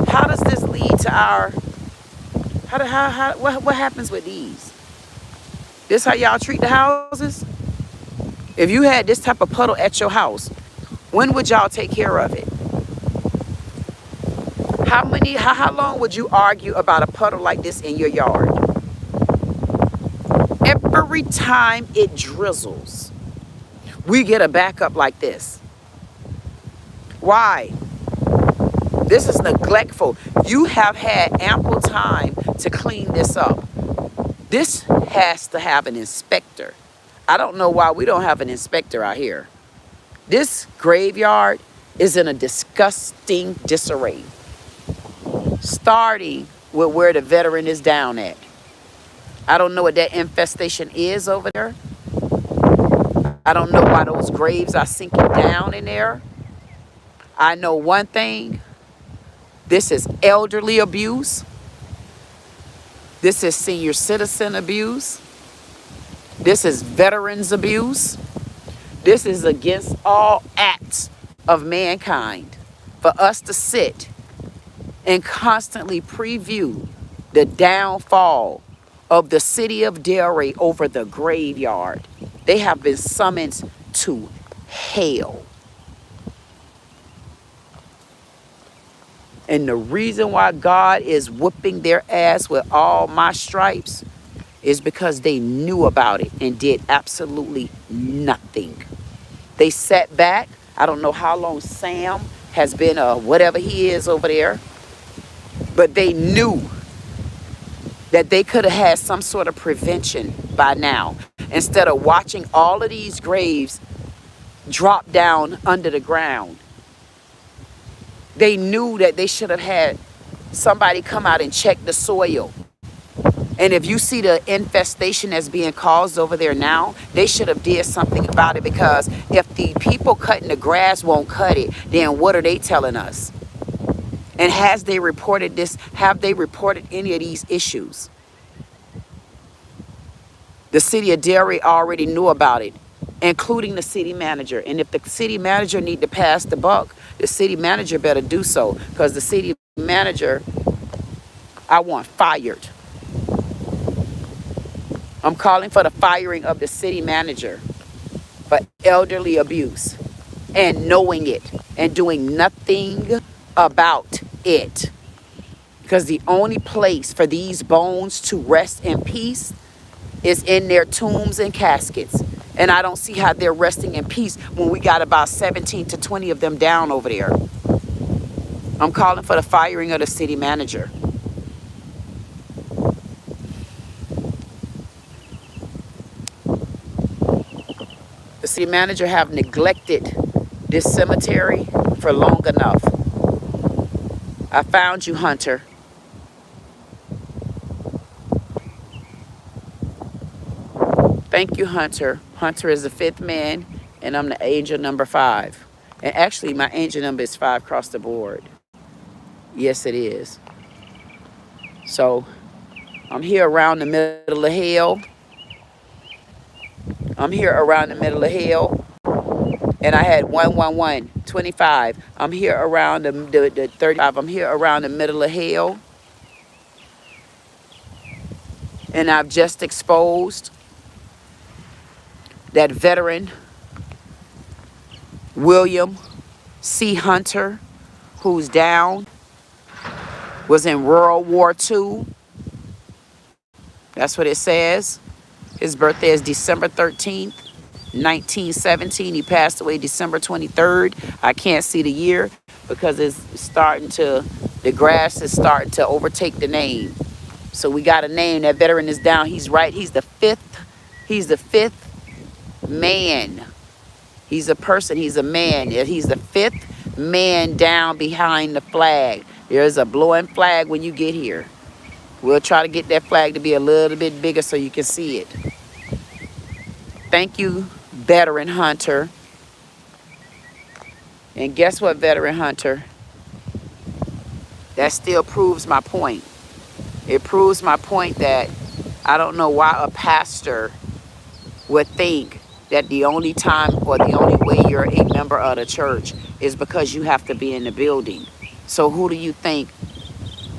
[SPEAKER 1] how does this lead to our, what happens with these? This how y'all treat the houses? If you had this type of puddle at your house, when would y'all take care of it? How long would you argue about a puddle like this in your yard? Every time it drizzles, we get a backup like this. Why? This is neglectful. You have had ample time to clean this up. This has to have an inspector. I don't know why we don't have an inspector out here. This graveyard is in a disgusting disarray. Starting with where the veteran is down at. I don't know what that infestation is over there. I don't know why those graves are sinking down in there. I know one thing. This is elderly abuse. This is senior citizen abuse. This is veterans abuse. This is against all acts of mankind for us to sit and constantly preview the downfall of the city of DELRAY over the graveyard. They have been summoned to hell. And the reason why God is whooping their ass with all my stripes is because they knew about it and did absolutely nothing. They sat back. I don't know how long Sam has been, whatever he is over there, but they knew that they could have had some sort of prevention by now. Instead of watching all of these graves drop down under the ground, they knew that they should have had somebody come out and check the soil. And if you see the infestation that's being caused over there now, they should have did something about it, because if the people cutting the grass won't cut it, then what are they telling us? And has they reported this? Have they reported any of these issues? The city of DELRAY already knew about it, including the city manager. And if the city manager need to pass the buck, the city manager better do so, because the city manager, I want fired. I'm calling for the firing of the city manager for elderly abuse and knowing it and doing nothing about it. Because the only place for these bones to rest in peace is in their tombs and caskets. And I don't see how they're resting in peace when we got about 17 to 20 of them down over there. I'm calling for the firing of the city manager. The city manager have neglected this cemetery for long enough. I found you, Hunter. Thank you, Hunter. Hunter is the 5th man, and I'm the angel number 5. And actually, my angel number is 5 across the board. Yes, it is. So, I'm here around the middle of hell. I'm here around the middle of hell. And I had 111, 25. I'm here around the 35. I'm here around the middle of hell. And I've just exposed that veteran, William C. Hunter, who's down, was in World War II. That's what it says. His birthday is December 13th, 1917. He passed away December 23rd. I can't see the year because it's starting to, the grass is starting to overtake the name. So we got a name. That veteran is down. He's right. He's the 5th. He's the 5th man. He's a person. He's a man. He's the 5th man down behind the flag. There's a blowing flag when you get here. We'll try to get that flag to be a little bit bigger so you can see it. Thank you, veteran Hunter. And guess what, veteran Hunter? That still proves my point. It proves my point that I don't know why a pastor would think that the only time or the only way you're a member of the church is because you have to be in the building. So who do you think,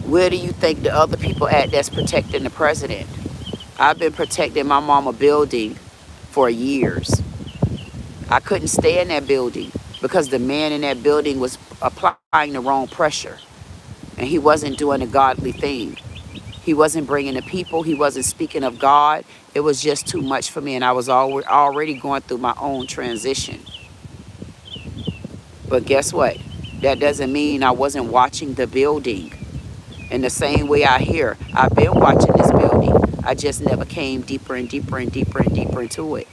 [SPEAKER 1] where do you think the other people at that's protecting the president? I've been protecting my mama building for years. I couldn't stay in that building because the man in that building was applying the wrong pressure. And he wasn't doing a godly thing. He wasn't bringing the people. He wasn't speaking of God. It was just too much for me. And I was already going through my own transition. But guess what? That doesn't mean I wasn't watching the building. In the same way I hear, I've been watching this building. I just never came deeper and deeper and deeper and deeper into it.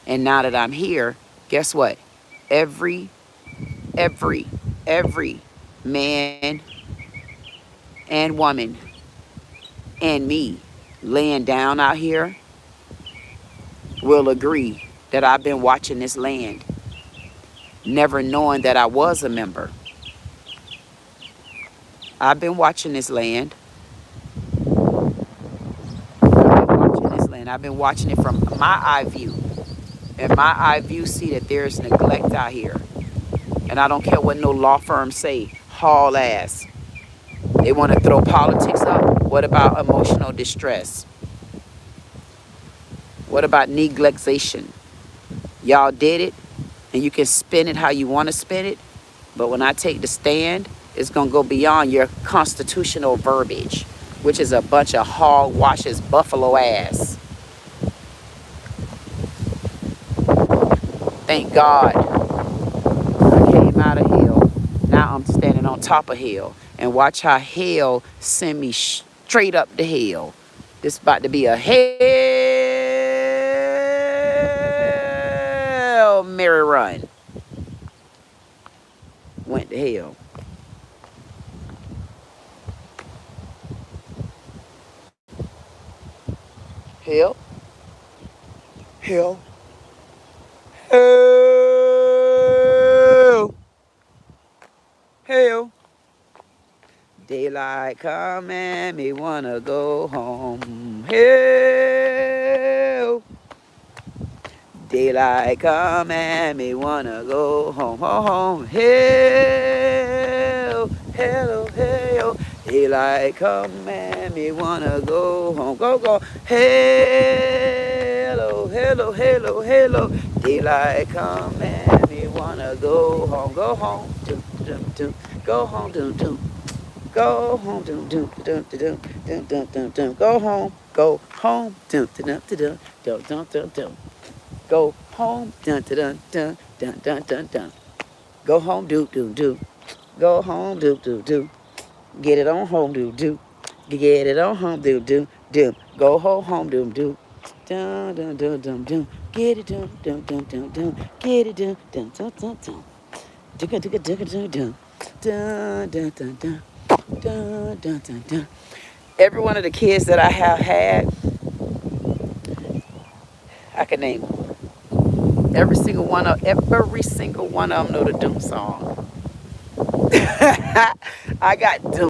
[SPEAKER 1] And now that I'm here, guess what? Every man and woman and me laying down out here will agree that I've been watching this land, never knowing that I was a member. I've been watching this land. I've been watching it from my eye view. And my eye view see that there's neglect out here. And I don't care what no law firm say, haul ass. They want to throw politics up. What about emotional distress? What about neglectation? Y'all did it, and you can spin it how you want to spin it. But when I take the stand, is going to go beyond your constitutional verbiage, which is a bunch of hog washes, buffalo ass. Thank God I came out of hell. Now I'm standing on top of hell. And watch how hell send me straight up to hell. This about to be a hell Mary run. Went to hell. Hell. Hell. Hell. Hell. Daylight come and me wanna go home. Hell. Daylight come and me wanna go home. Home. Hell. Hello. Hell. Daylight come and me wanna go home. Go, go. Hello, hello, hello, hello. Daylight come and me wanna go home. Go home. Do, do, do. Go home. Do, do. Go home. Do, do, do, do, do, do, do, do, do. Go home. Go home. Do, do, do, do, do, do, do, do, do. Go home. Dun, dun, dun, dun, dun, dun, dun. Go home. Do, do, do. Go home. Do, do, do. Get it on home, do do. Get it on home, do do do. Go home, do do. Dun dun dun dun dun. Get it dun dun dun dun dun. Get it dun dun dun dun dun. Dun dun dun dun dun. Dun dun dun dun. Dun dun dun dun. Every one of the kids that I have had, I can name them. Every single one of them know the Doom song. I got Doom.